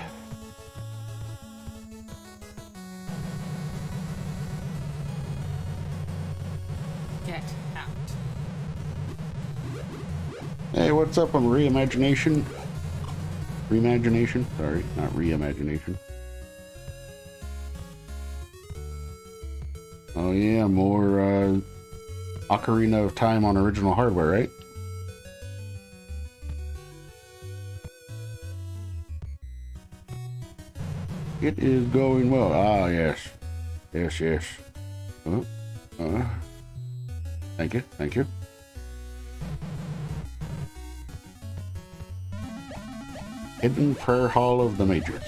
Get out. Hey, what's up on Reimagination? Reimagination? Sorry, not Reimagination. Oh yeah, more Ocarina of Time on original hardware, right? It is going well. Ah, yes. Yes, yes. Thank you, thank you. Hidden Prayer Hall of the Mages.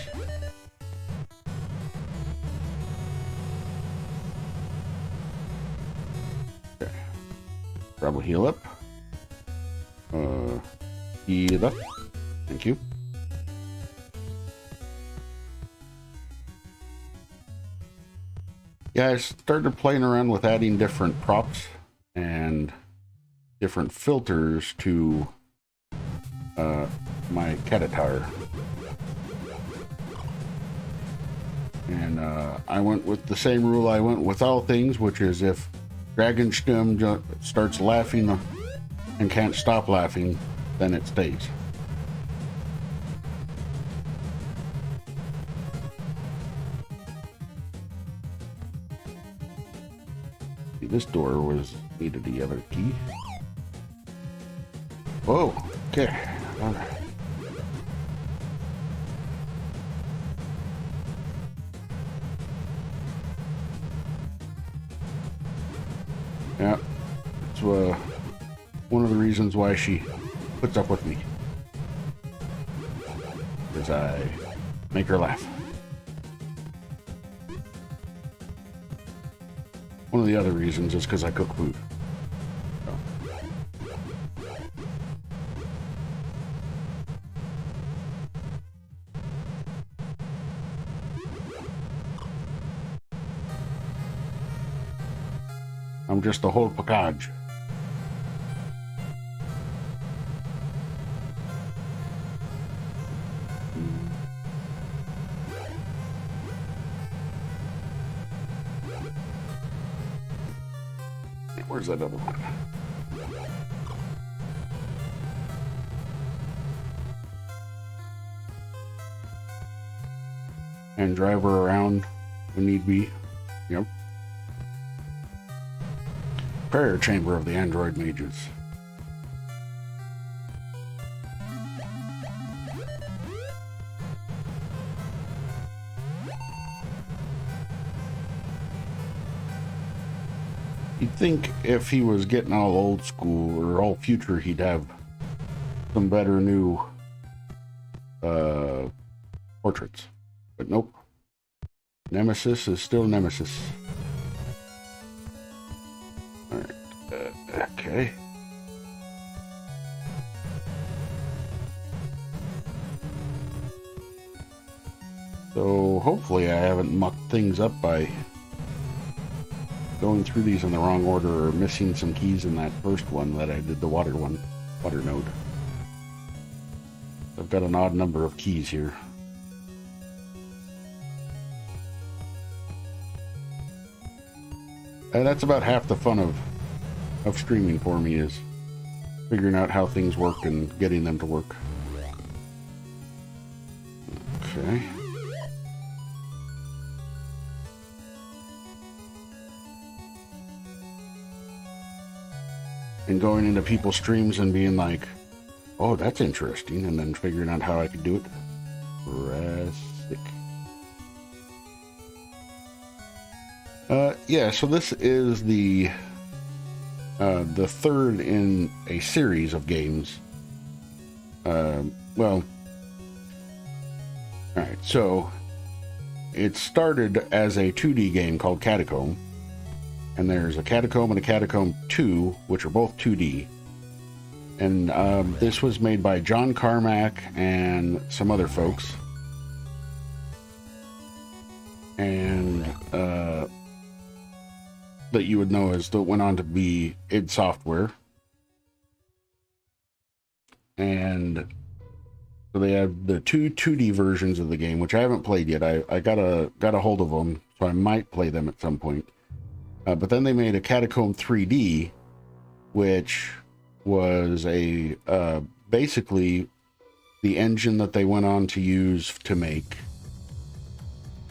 Okay. Probably heal up. Heal up. Thank you. Yeah, I started playing around with adding different props and different filters to my Catacombs. And I went with the same rule I went with all things, which is if Dragonstem starts laughing and can't stop laughing, then it stays. See, this door needed the other key. Whoa, okay. All right. Yeah, it's one of the reasons why she puts up with me. Because I make her laugh. One of the other reasons is because I cook food. So. I'm just a whole package. Where's that other one? And drive her around when need be. Yep. Prayer Chamber of the Android Mages. You'd think if he was getting all old school or all future, he'd have some better new portraits. But nope. Nemesis is still Nemesis. Alright. Okay. So hopefully I haven't mucked things up by going through these in the wrong order or missing some keys in that first one that I did the water node. I've got an odd number of keys here. And that's about half the fun of streaming for me, is figuring out how things work and getting them to work. Okay. And going into people's streams and being like, oh, that's interesting, and then figuring out how I could do it. Classic. Yeah, so this is the third in a series of games. Well, alright, so it started as a 2D game called Catacomb. And there's a Catacomb and a Catacomb 2, which are both 2D. And this was made by John Carmack and some other folks. And that you would know as that went on to be id Software. And so they have the two 2D versions of the game, which I haven't played yet. I got a hold of them, so I might play them at some point. But then they made a Catacomb 3D, which was a basically the engine that they went on to use to make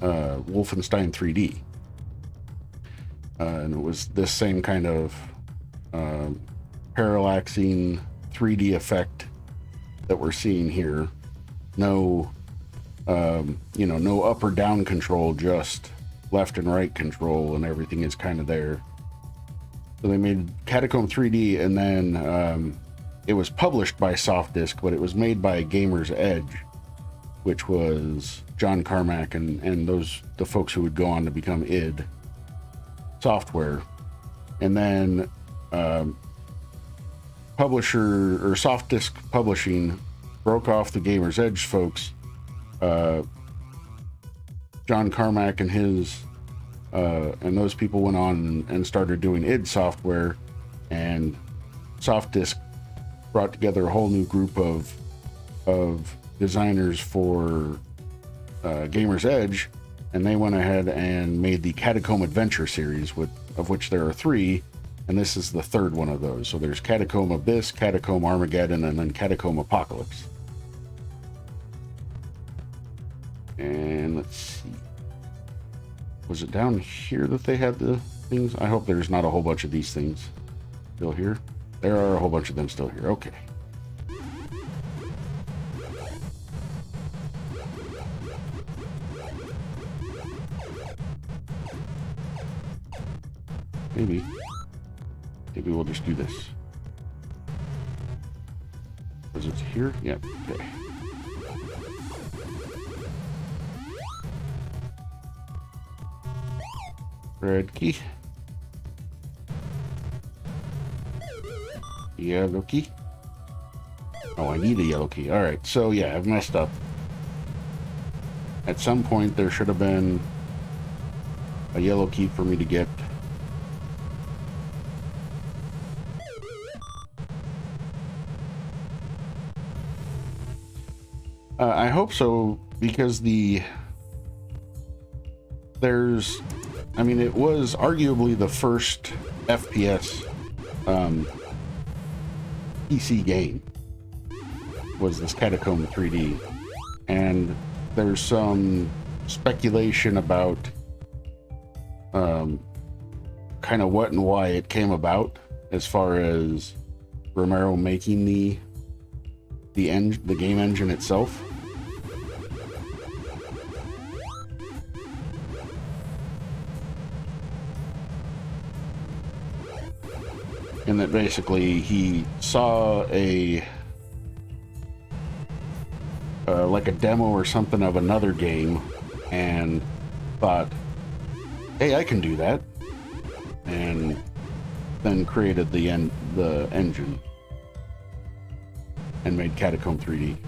Wolfenstein 3D. and it was this same kind of parallaxing 3D effect that we're seeing here. No, no up or down control, just left and right control, and everything is kind of there. So they made Catacomb 3D, and then it was published by Softdisk, but it was made by Gamer's Edge, which was John Carmack and the folks who would go on to become id Software. And then publisher or Softdisk Publishing broke off the Gamer's Edge folks. John Carmack and his and those people went on and started doing id Software, and Softdisk brought together a whole new group of designers for Gamer's Edge, and they went ahead and made the Catacomb Adventure series, of which there are 3, and this is the 3rd one of those. So there's Catacomb Abyss, Catacomb Armageddon, and then Catacomb Apocalypse. And let's see. Was it down here that they had the things? I hope there's not a whole bunch of these things still here. There are a whole bunch of them still here. Okay. Maybe we'll just do this. Was it here? Yep. Okay. Red key. Yellow key. Oh, I need a yellow key. All right. So yeah, I've messed up. At some point, there should have been a yellow key for me to get. I hope so, because it was arguably the first FPS PC game, was this Catacomb 3D, and there's some speculation about kind of what and why it came about, as far as Romero making the game engine itself. And that basically he saw like a demo or something of another game and thought, hey, I can do that, and then created the engine and made Catacomb 3D.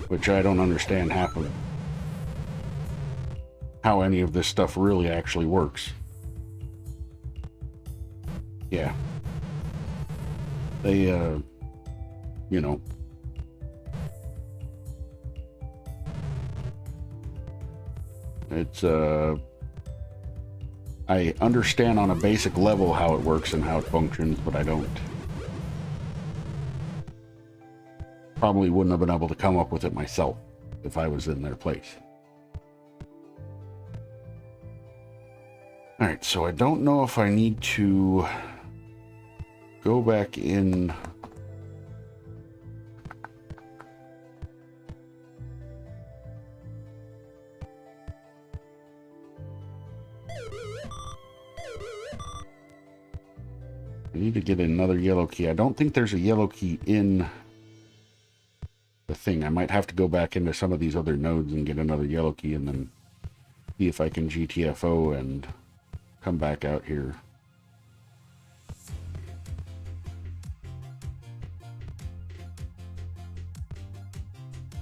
Which I don't understand half of how any of this stuff really actually works. Yeah. They, it's, I understand on a basic level how it works and how it functions, but I don't. Probably wouldn't have been able to come up with it myself if I was in their place. All right, so I don't know if I need to go back in. I need to get another yellow key. I don't think there's a yellow key in the thing. I might have to go back into some of these other nodes and get another yellow key, and then see if I can GTFO and come back out here.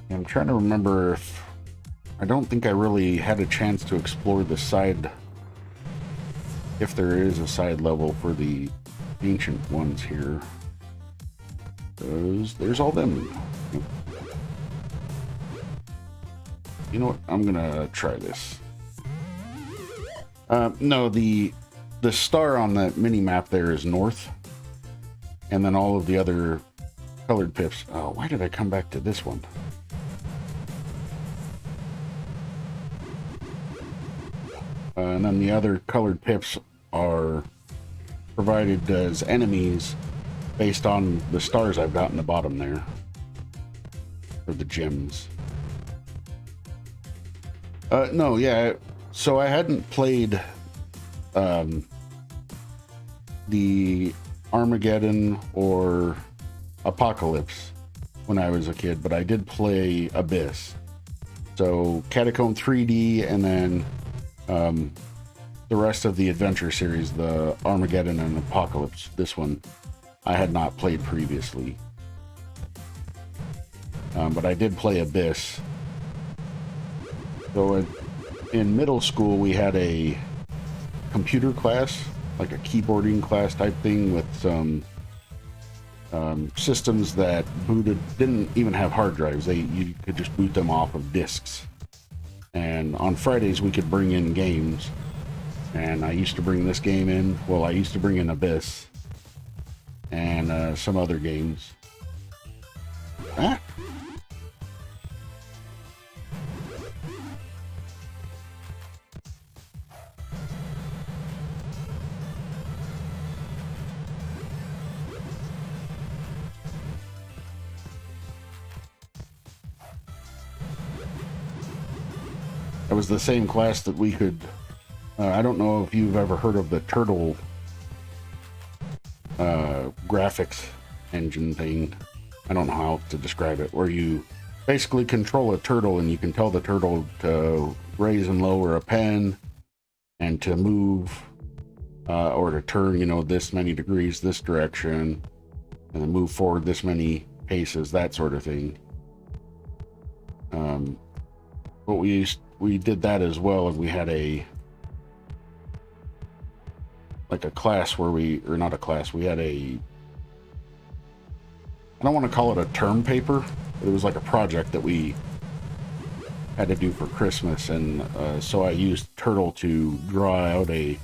I'm trying to remember if I don't think I really had a chance to explore the side, if there is a side level for the ancient ones here. There's all them. You know what? I'm gonna try this. No, the star on the mini map there is north, and then all of the other colored pips. Oh, why did I come back to this one? And then the other colored pips are provided as enemies based on the stars I've got in the bottom there. Or the gems. No, yeah. So I hadn't played the Armageddon or Apocalypse when I was a kid, but I did play Abyss. So Catacomb 3D, and then the rest of the adventure series, the Armageddon and Apocalypse. This one I had not played previously. But I did play Abyss. So in middle school, we had a computer class, like a keyboarding class type thing with some systems that didn't even have hard drives. You could just boot them off of disks. And on Fridays, we could bring in games. And I used to bring this game in. Well, I used to bring in Abyss and some other games. Ah! It was the same class that we could... I don't know if you've ever heard of the Turtle graphics engine thing. I don't know how to describe it, where you basically control a turtle and you can tell the turtle to raise and lower a pen and to move or to turn, this many degrees this direction and then move forward this many paces, that sort of thing. But we did that as well, and we had a class where we had I don't want to call it a term paper, but it was like a project that we had to do for Christmas, and so I used Turtle to draw out a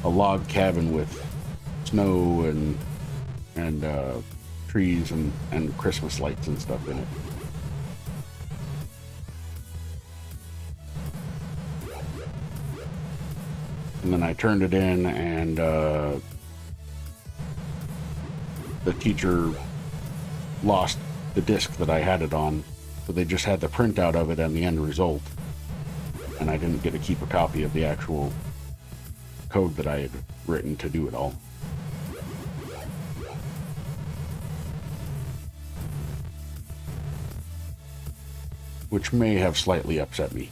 log cabin with snow and trees and Christmas lights and stuff in it. And then I turned it in, and the teacher lost the disc that I had it on, so they just had the printout of it and the end result, and I didn't get to keep a copy of the actual code that I had written to do it all. Which may have slightly upset me.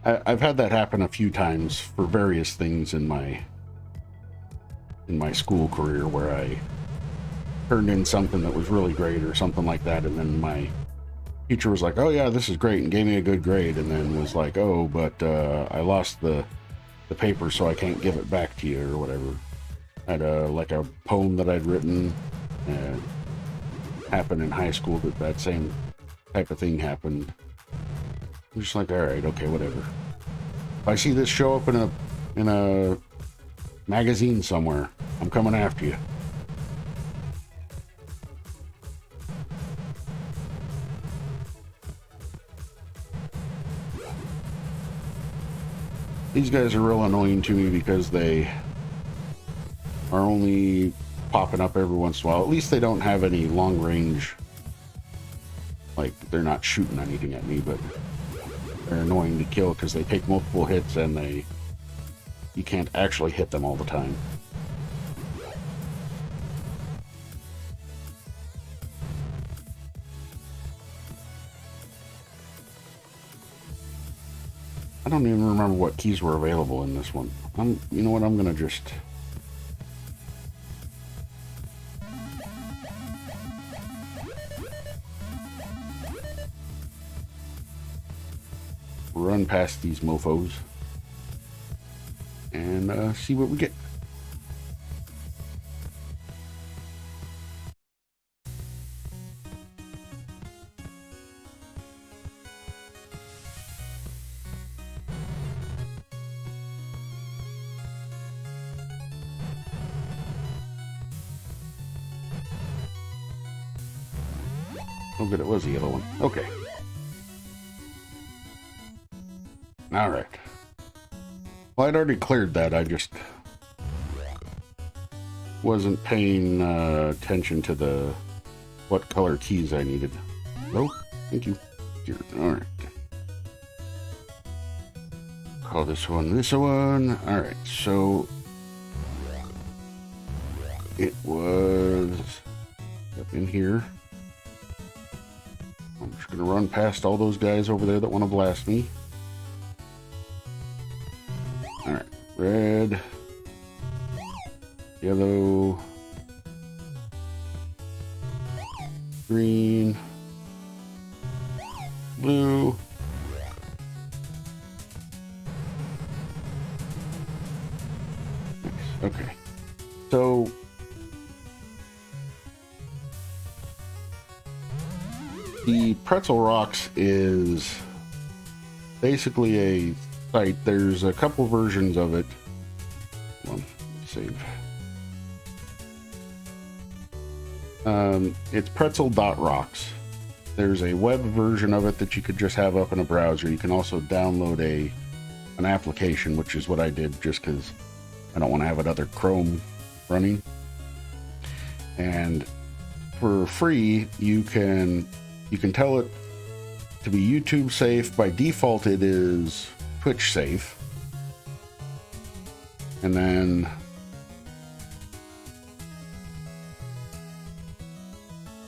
I've had that happen a few times for various things in my school career, where I turned in something that was really great or something like that, and then my teacher was like, "Oh yeah, this is great," and gave me a good grade, and then was like, "Oh, but I lost the paper, so I can't give it back to you," or whatever. I had a poem that I'd written happened in high school, that same type of thing happened. I'm just like, all right, okay, whatever. If I see this show up in a magazine somewhere, I'm coming after you. These guys are real annoying to me because they are only popping up every once in a while. At least they don't have any long range, like they're not shooting anything at me, but they're annoying to kill because they take multiple hits and you can't actually hit them all the time. I don't even remember what keys were available in this one. You know what, I'm gonna just run past these mofos and see what we get. Oh, good, it was the yellow one. Okay. All right. Well, I'd already cleared that. I just wasn't paying attention to the what color keys I needed. Oh, thank you. Here. All right. Call this one this one. All right. So it was up in here. I'm just gonna run past all those guys over there that want to blast me. All right. Red. Yellow. Green. Blue. Nice. Okay. So the Pretzel Rocks is basically a site. There's a couple versions of it. One, save. It's pretzel.rocks. There's a web version of it that you could just have up in a browser. You can also download an application, which is what I did just because I don't want to have another Chrome running. And for free, you can tell it to be YouTube safe. By default, it is Twitch safe. And then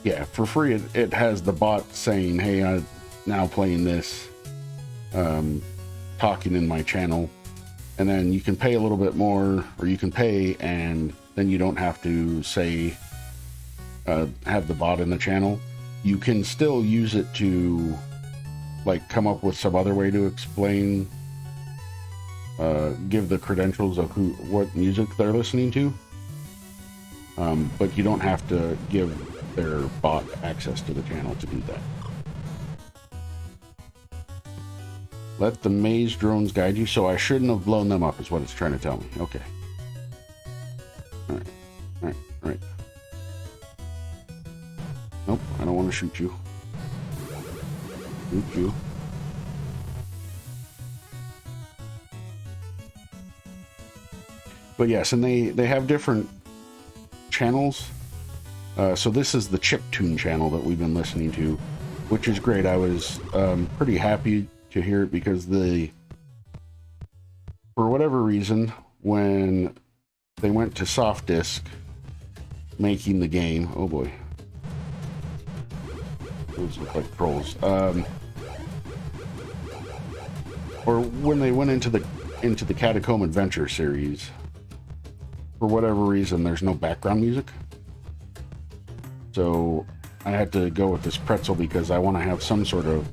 yeah, for free, it has the bot saying, hey, I'm now playing this, talking in my channel. And then you can pay a little bit more, or you can pay and then you don't have to say, have the bot in the channel. You can still use it to like come up with some other way to explain, give the credentials of what music they're listening to. But you don't have to give their bot access to the channel to do that. Let the maze drones guide you, so I shouldn't have blown them up is what it's trying to tell me. Okay. Alright. Nope, I don't want to shoot you. Shoot you. But yes, and they have different channels. So this is the chiptune channel that we've been listening to, which is great. I was pretty happy to hear it because for whatever reason, when they went to soft disk making the game, oh boy, those look like trolls. Or when they went into the Catacomb Adventure series, for whatever reason, there's no background music. So I had to go with this pretzel because I want to have some sort of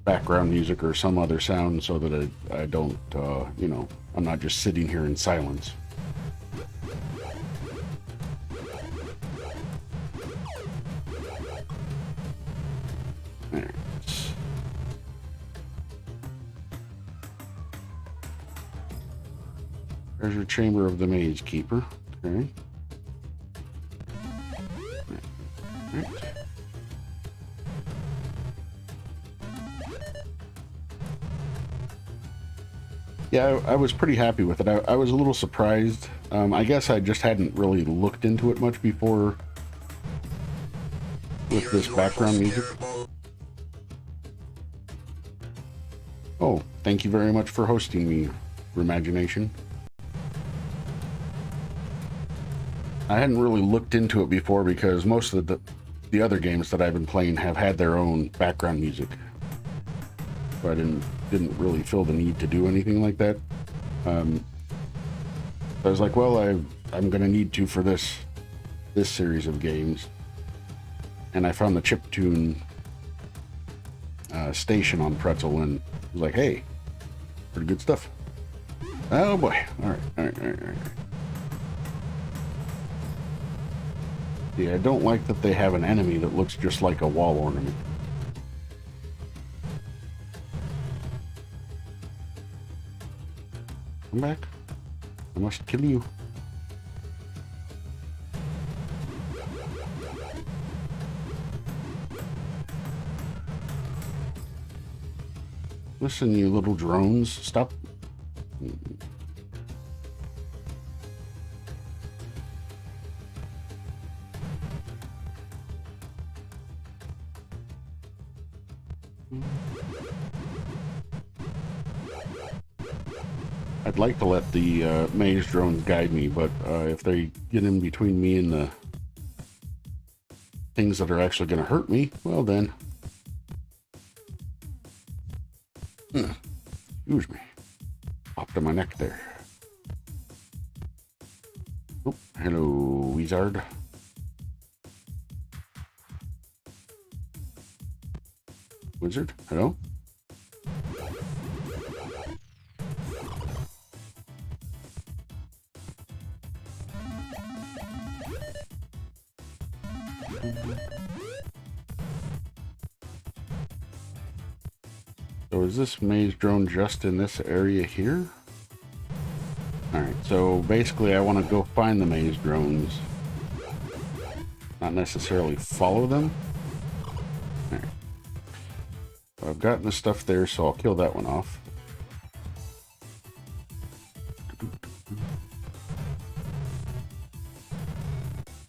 background music or some other sound so that I don't, I'm not just sitting here in silence. There. Treasure chamber of the maze keeper. Okay. Right. Yeah, I was pretty happy with it. I was a little surprised. I guess I just hadn't really looked into it much before with this background music. Oh, thank you very much for hosting me, Imagination. I hadn't really looked into it before because most of the other games that I've been playing have had their own background music. So I didn't really feel the need to do anything like that. I was like, well, I'm gonna need to for this series of games. And I found the chiptune station on Pretzel and was like, hey, pretty good stuff. Oh boy. All right. Yeah, I don't like that they have an enemy that looks just like a wall ornament. Come back. I must kill you. Listen, you little drones, stop. I'd like to let the maze drones guide me, but if they get in between me and the things that are actually going to hurt me, well then. Excuse me. Popped on my neck there. Oh, hello, wizard. Wizard, hello? So is this maze drone just in this area here? Alright, so basically I want to go find the maze drones. Not necessarily follow them. Alright. So I've gotten the stuff there, so I'll kill that one off.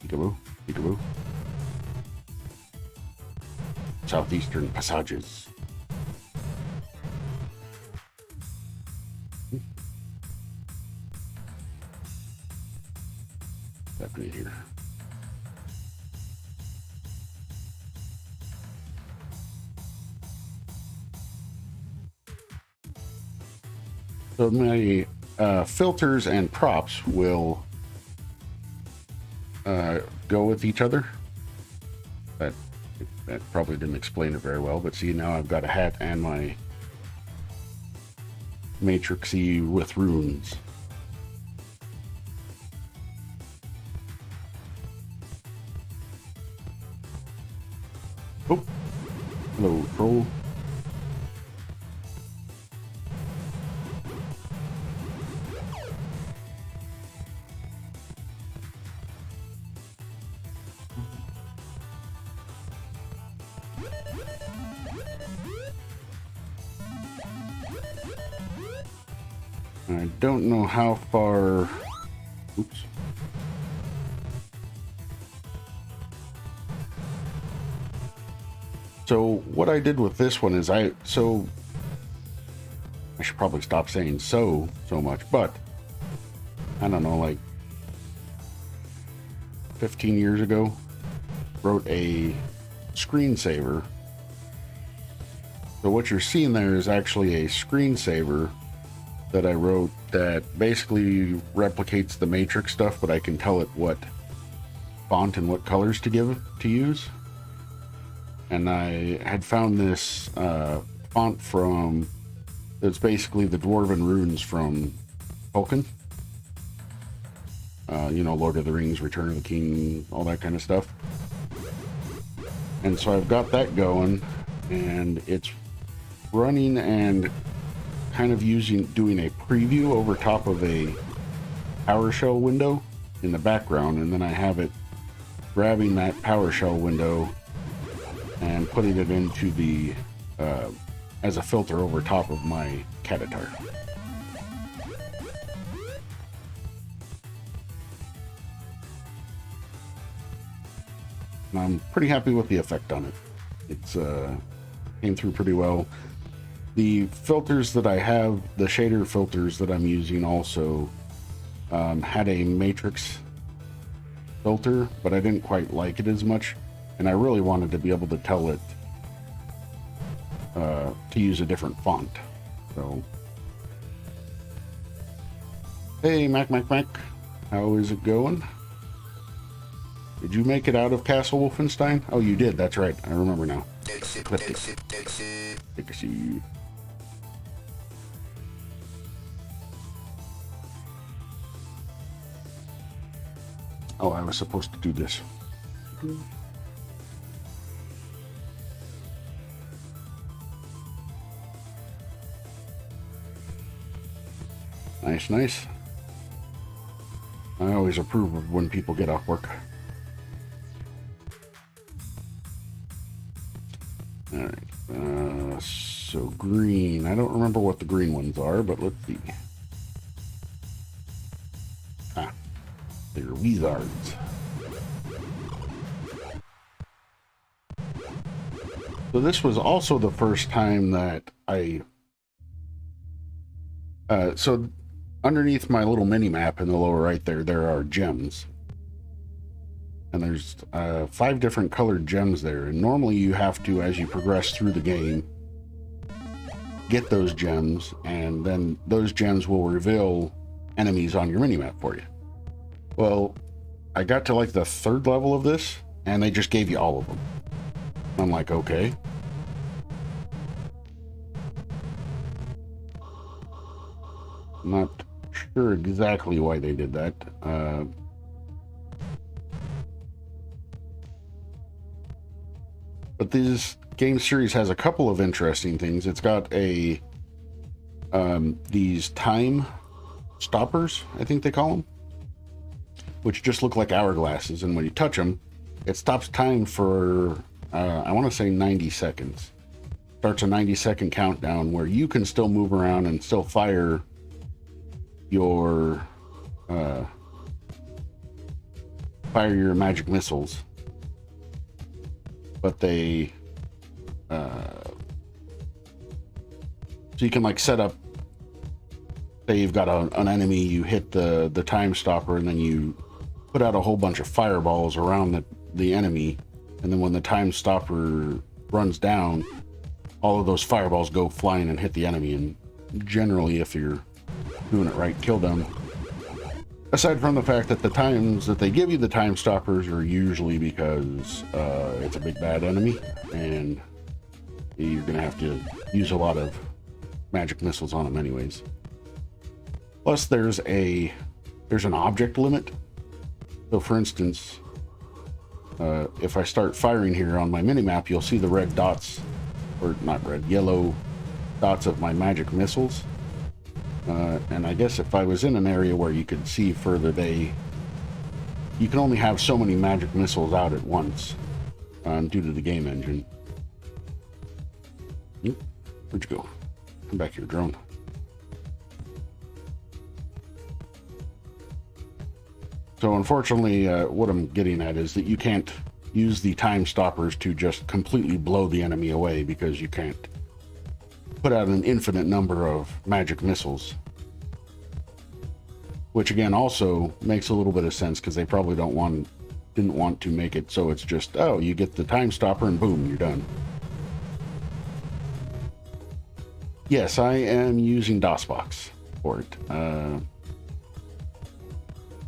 Peekaboo, peekaboo. Southeastern passages. What's happening here? So my filters and props will go with each other. That probably didn't explain it very well, but see, now I've got a hat and my matrixy with runes. Oh, hello, troll. I don't know how far. Oops. So what I did with this one is I should probably stop saying so much, but I don't know, like 15 years ago, wrote a screensaver. So what you're seeing there is actually a screensaver that I wrote that basically replicates the matrix stuff, but I can tell it what font and what colors to use. And I had found this font from, it's basically the Dwarven runes from Tolkien. You know, Lord of the Rings, Return of the King, all that kind of stuff. And so I've got that going, and it's running and kind of doing a preview over top of a PowerShell window in the background, and then I have it grabbing that PowerShell window and putting it into the as a filter over top of my Catatar. And I'm pretty happy with the effect on it. It's came through pretty well. The filters that I have, the shader filters that I'm using also had a matrix filter, but I didn't quite like it as much, and I really wanted to be able to tell it to use a different font. So, hey, Mac, how is it going? Did you make it out of Castle Wolfenstein? Oh, you did. That's right. I remember now. Take a seat. Oh, I was supposed to do this. Nice, nice. I always approve of when people get off work. All right. So green. I don't remember what the green ones are, but let's see. Ah, they're wizards. So this was also the first time that so underneath my little mini map in the lower right there are gems. And there's 5 different colored gems there. And normally you have to, as you progress through the game, get those gems, and then those gems will reveal enemies on your minimap for you. Well, I got to like the 3rd level of this, and they just gave you all of them. I'm like, okay. I'm not sure exactly why they did that. But this game series has a couple of interesting things. It's got these time stoppers, I think they call them, which just look like hourglasses, and when you touch them, it stops time for I want to say 90 seconds. Starts a 90-second countdown where you can still move around and still fire your magic missiles, but they so you can like set up, say you've got an enemy, you hit the time stopper, and then you put out a whole bunch of fireballs around the enemy, and then when the time stopper runs down, all of those fireballs go flying and hit the enemy, and generally, if you're doing it right, kill them. Aside from the fact that the times that they give you the time stoppers are usually because it's a big bad enemy, and you're gonna have to use a lot of magic missiles on them anyways. Plus there's an object limit. So for instance, if I start firing here on my minimap, you'll see the red dots, or not red, yellow dots of my magic missiles. And I guess if I was in an area where you could see further, you can only have so many magic missiles out at once due to the game engine. Where'd you go? Come back here, drone. So unfortunately, what I'm getting at is that you can't use the time stoppers to just completely blow the enemy away, because you can't put out an infinite number of magic missiles. Which again also makes a little bit of sense, because they probably didn't want to make it so it's just, oh, you get the time stopper and boom, you're done. Yes, I am using DOSBox for it.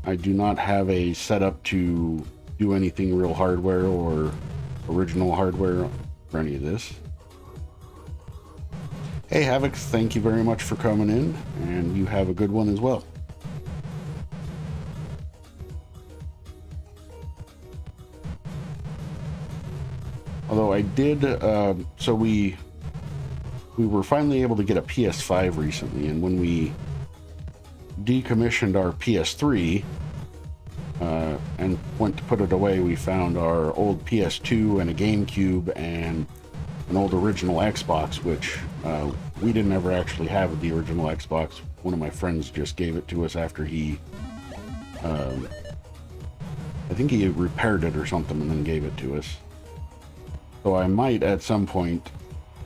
I do not have a setup to do anything real hardware or original hardware for any of this. Hey Havoc, thank you very much for coming in, and you have a good one as well. Although I did, so we were finally able to get a PS5 recently, and when we decommissioned our PS3 and went to put it away, we found our old PS2 and a GameCube and an old original Xbox, which we didn't ever actually have the original Xbox. One of my friends just gave it to us after he, I think he repaired it or something and then gave it to us. So I might at some point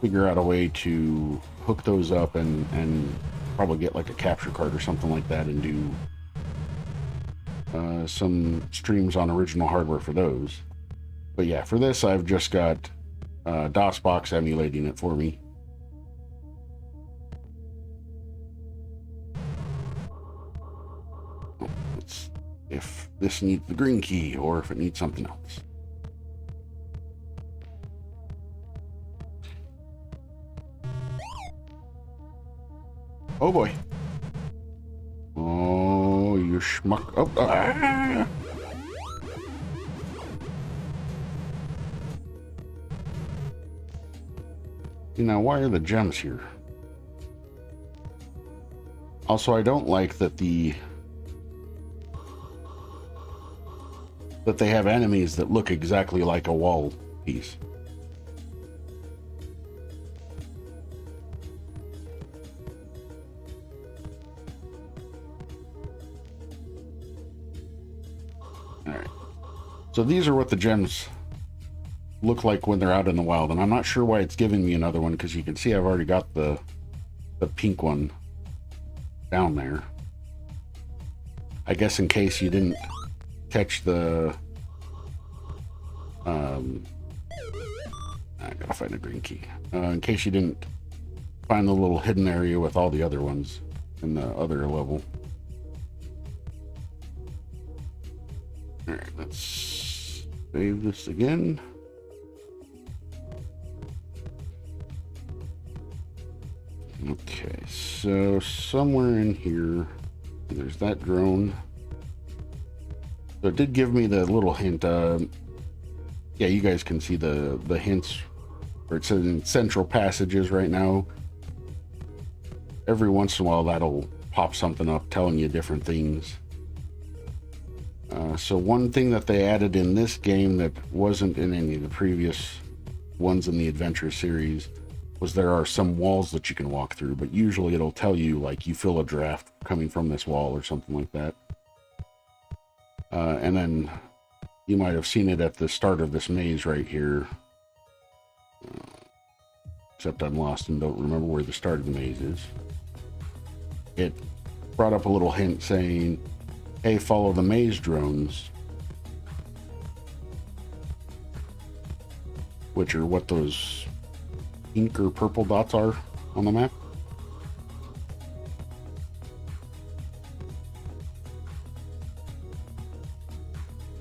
figure out a way to hook those up and probably get like a capture card or something like that and do some streams on original hardware for those. But yeah, for this I've just got DOSBox emulating it for me. Let's if this needs the green key or if it needs something else. Oh boy. Oh, you schmuck. Oh, ah. Now, why are the gems here? Also, I don't like that they have enemies that look exactly like a wall piece. Alright. So these are what the gems look like when they're out in the wild, and I'm not sure why it's giving me another one, because you can see I've already got the pink one down there. I guess in case you didn't catch the I gotta find a green key. In case you didn't find the little hidden area with all the other ones in the other level. Alright, let's save this again. Okay, so somewhere in here, there's that drone. So it did give me the little hint. Yeah, you guys can see the hints where it says in central passages right now. Every once in a while, that'll pop something up telling you different things. So one thing that they added in this game that wasn't in any of the previous ones in the adventure series was there are some walls that you can walk through, but usually it'll tell you like you feel a draft coming from this wall or something like that. And then you might have seen it at the start of this maze right here. Except I'm lost and don't remember where the start of the maze is. It brought up a little hint saying, hey, follow the maze drones. Which are what those pink or purple dots are on the map.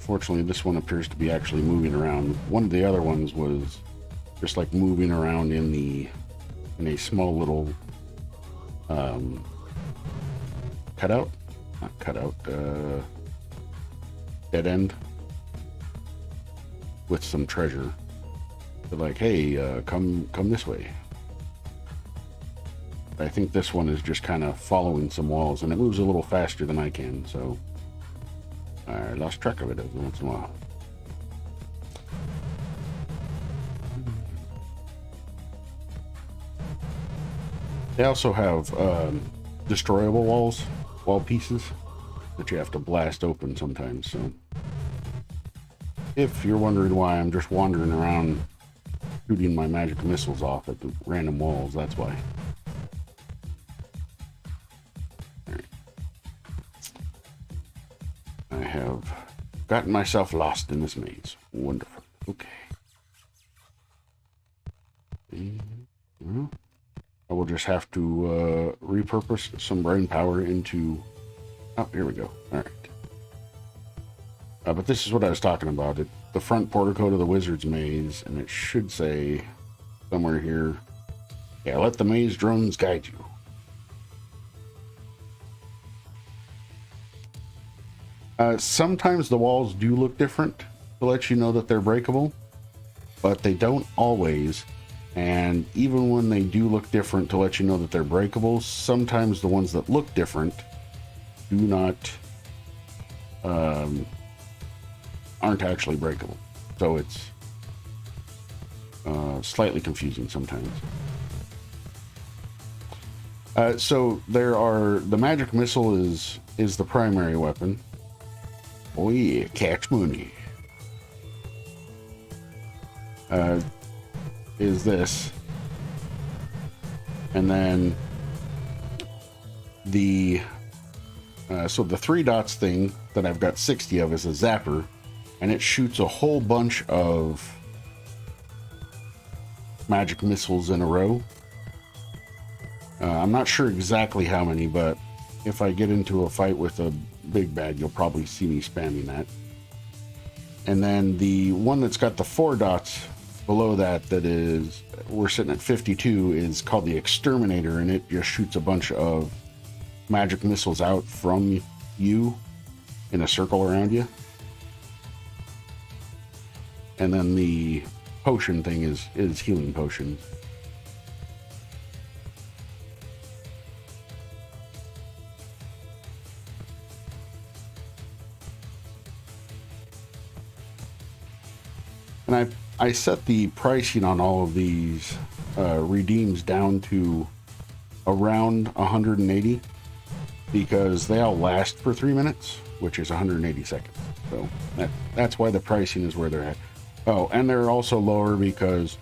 Fortunately, this one appears to be actually moving around. One of the other ones was just like moving around in a small little dead end with some treasure. They're like, hey, come this way. I think this one is just kind of following some walls, and it moves a little faster than I can, so I lost track of it every once in a while. They also have destroyable wall pieces that you have to blast open sometimes. So if you're wondering why I'm just wandering around shooting my magic missiles off at the random walls, that's why. All right. I have gotten myself lost in this maze. Wonderful. Okay. Well, I will just have to repurpose some brain power into... Oh, here we go. All right. But this is what I was talking about. The front portico to the wizard's maze, and it should say somewhere here, yeah, let the maze drones guide you. Sometimes the walls do look different to let you know that they're breakable, but they don't always. And even when they do look different to let you know that they're breakable, sometimes the ones that look different do not aren't actually breakable. So it's slightly confusing sometimes. So there are, the magic missile is the primary weapon. Oh yeah, catch money. Is this, and then the so the 3 dots thing that I've got 60 of is a zapper, and it shoots a whole bunch of magic missiles in a row. I'm not sure exactly how many, but if I get into a fight with a big bad, you'll probably see me spamming that. And then the one that's got the 4 dots below that, that is, we're sitting at 52, is called the Exterminator, and it just shoots a bunch of magic missiles out from you in a circle around you. And then the potion thing is healing potions. And I set the pricing on all of these redeems down to around 180 because they all last for 3 minutes, which is 180 seconds. So that's why the pricing is where they're at. Oh, and they're also lower because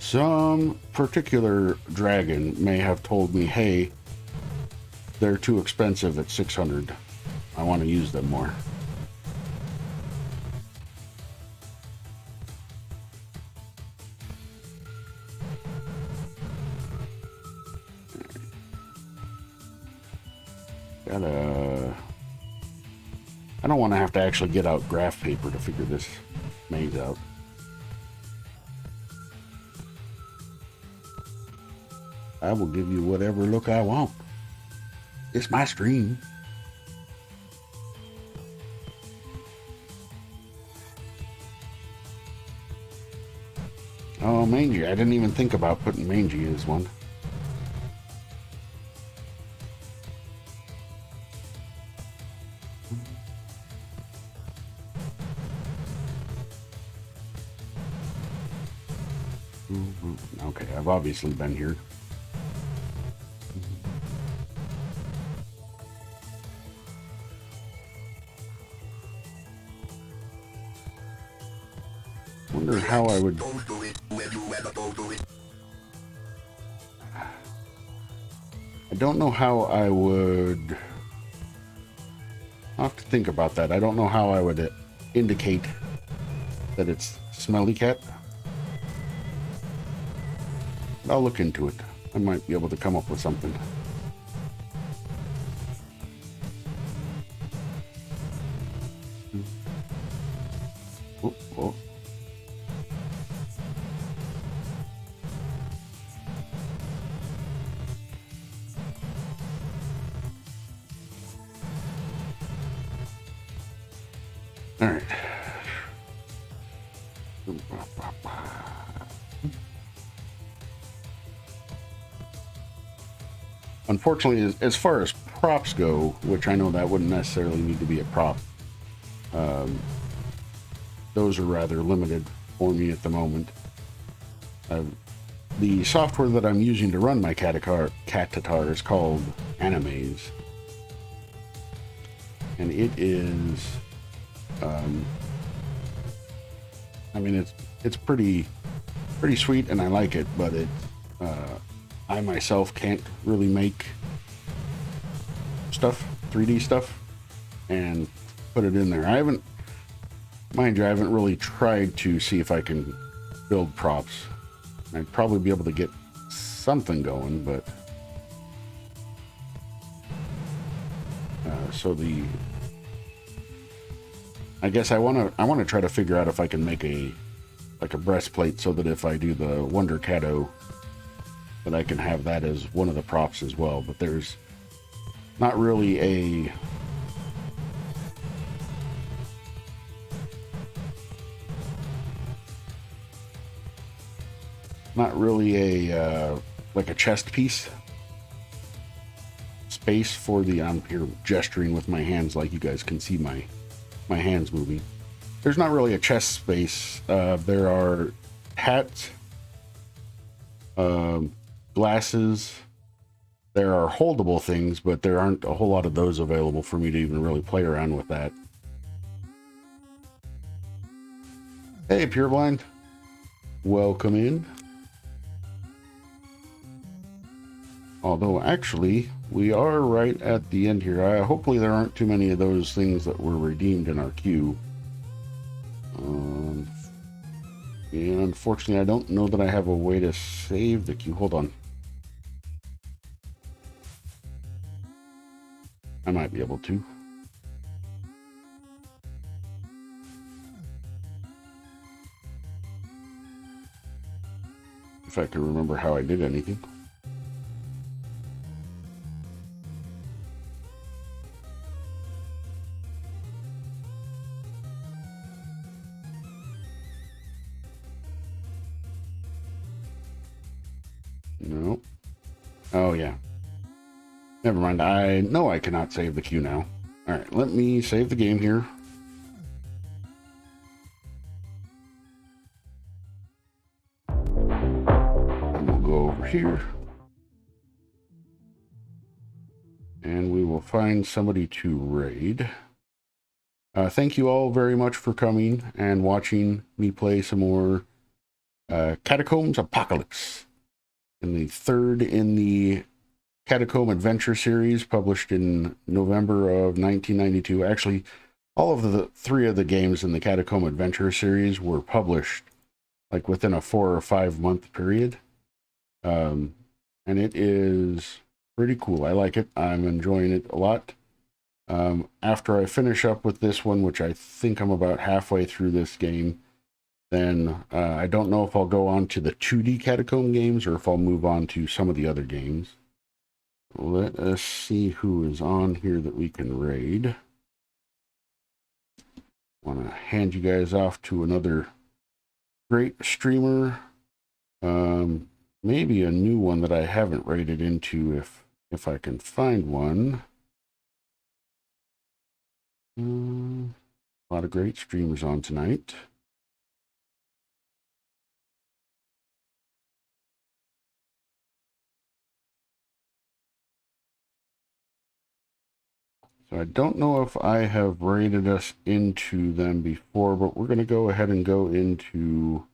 some particular dragon may have told me, hey, they're too expensive at 600. I want to use them more. I don't want to have to actually get out graph paper to figure this maze out. I will give you whatever look I want. It's my stream. Oh, Mangy. I didn't even think about putting Mangy as one. Okay, I've obviously been here. Wonder how I would... I don't know how I would... I'll have to think about that. I don't know how I would indicate that it's Smelly Cat. I'll look into it. I might be able to come up with something. Oh, oh. All right. Unfortunately, as far as props go, which I know that wouldn't necessarily need to be a prop, those are rather limited for me at the moment. The software that I'm using to run my Catatar is called Animes, and it is, I mean, it's pretty sweet, and I like it, but I myself can't really make stuff, 3D stuff, and put it in there. Mind you, I haven't really tried to see if I can build props. I'd probably be able to get something going, but I guess I want to try to figure out if I can make a breastplate so that if I do the Wonder Cato, that I can have that as one of the props as well. But there's not really a like a chest piece space for the, I'm here gesturing with my hands like you guys can see my hands moving. There's not really a chest space. There are hats, glasses, there are holdable things, but there aren't a whole lot of those available for me to even really play around with that. Hey, Pureblind, welcome in. Although, actually, we are right at the end here. Hopefully there aren't too many of those things that were redeemed in our queue. And unfortunately, I don't know that I have a way to save the queue. Hold on. I might be able to. If I can remember how I did anything. No. Oh, yeah. Never mind. I know I cannot save the queue now. All right, let me save the game here. And we'll go over here. And we will find somebody to raid. Thank you all very much for coming and watching me play some more Catacombs Apocalypse, in the third in the Catacomb Adventure series, published in November of 1992. Actually, all of the three of the games in the Catacomb Adventure series were published like within a 4 or 5 month period. And it is pretty cool. I like it. I'm enjoying it a lot. After I finish up with this one, which I think I'm about halfway through this game, then I don't know if I'll go on to the 2D Catacomb games or if I'll move on to some of the other games. Let us see who is on here that we can raid. I want to hand you guys off to another great streamer. Maybe a new one that I haven't raided into if I can find one. A lot of great streamers on tonight. So I don't know if I have raided us into them before, but we're going to go ahead and go into...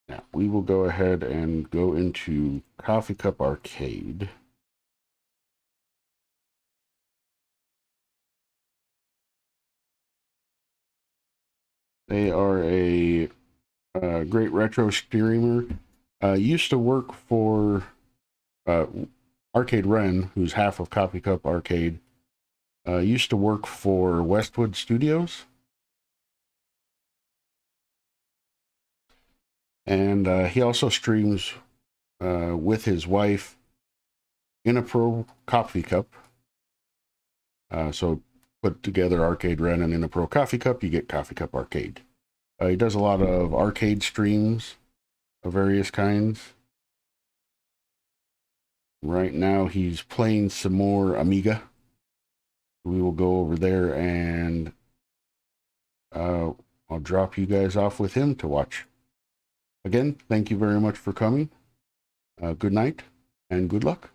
Yeah, we will go ahead and go into Coffee Cup Arcade. They are a great retro streamer. Used to work for Arcade Ren, who's half of Coffee Cup Arcade. Used to work for Westwood Studios. And he also streams with his wife in a pro coffee cup. So put together Arcade Ren and in a pro coffee cup, you get Coffee Cup Arcade. He does a lot of arcade streams of various kinds. Right now he's playing some more Amiga. We will go over there and I'll drop you guys off with him to watch. Again, thank you very much for coming. Good night and good luck.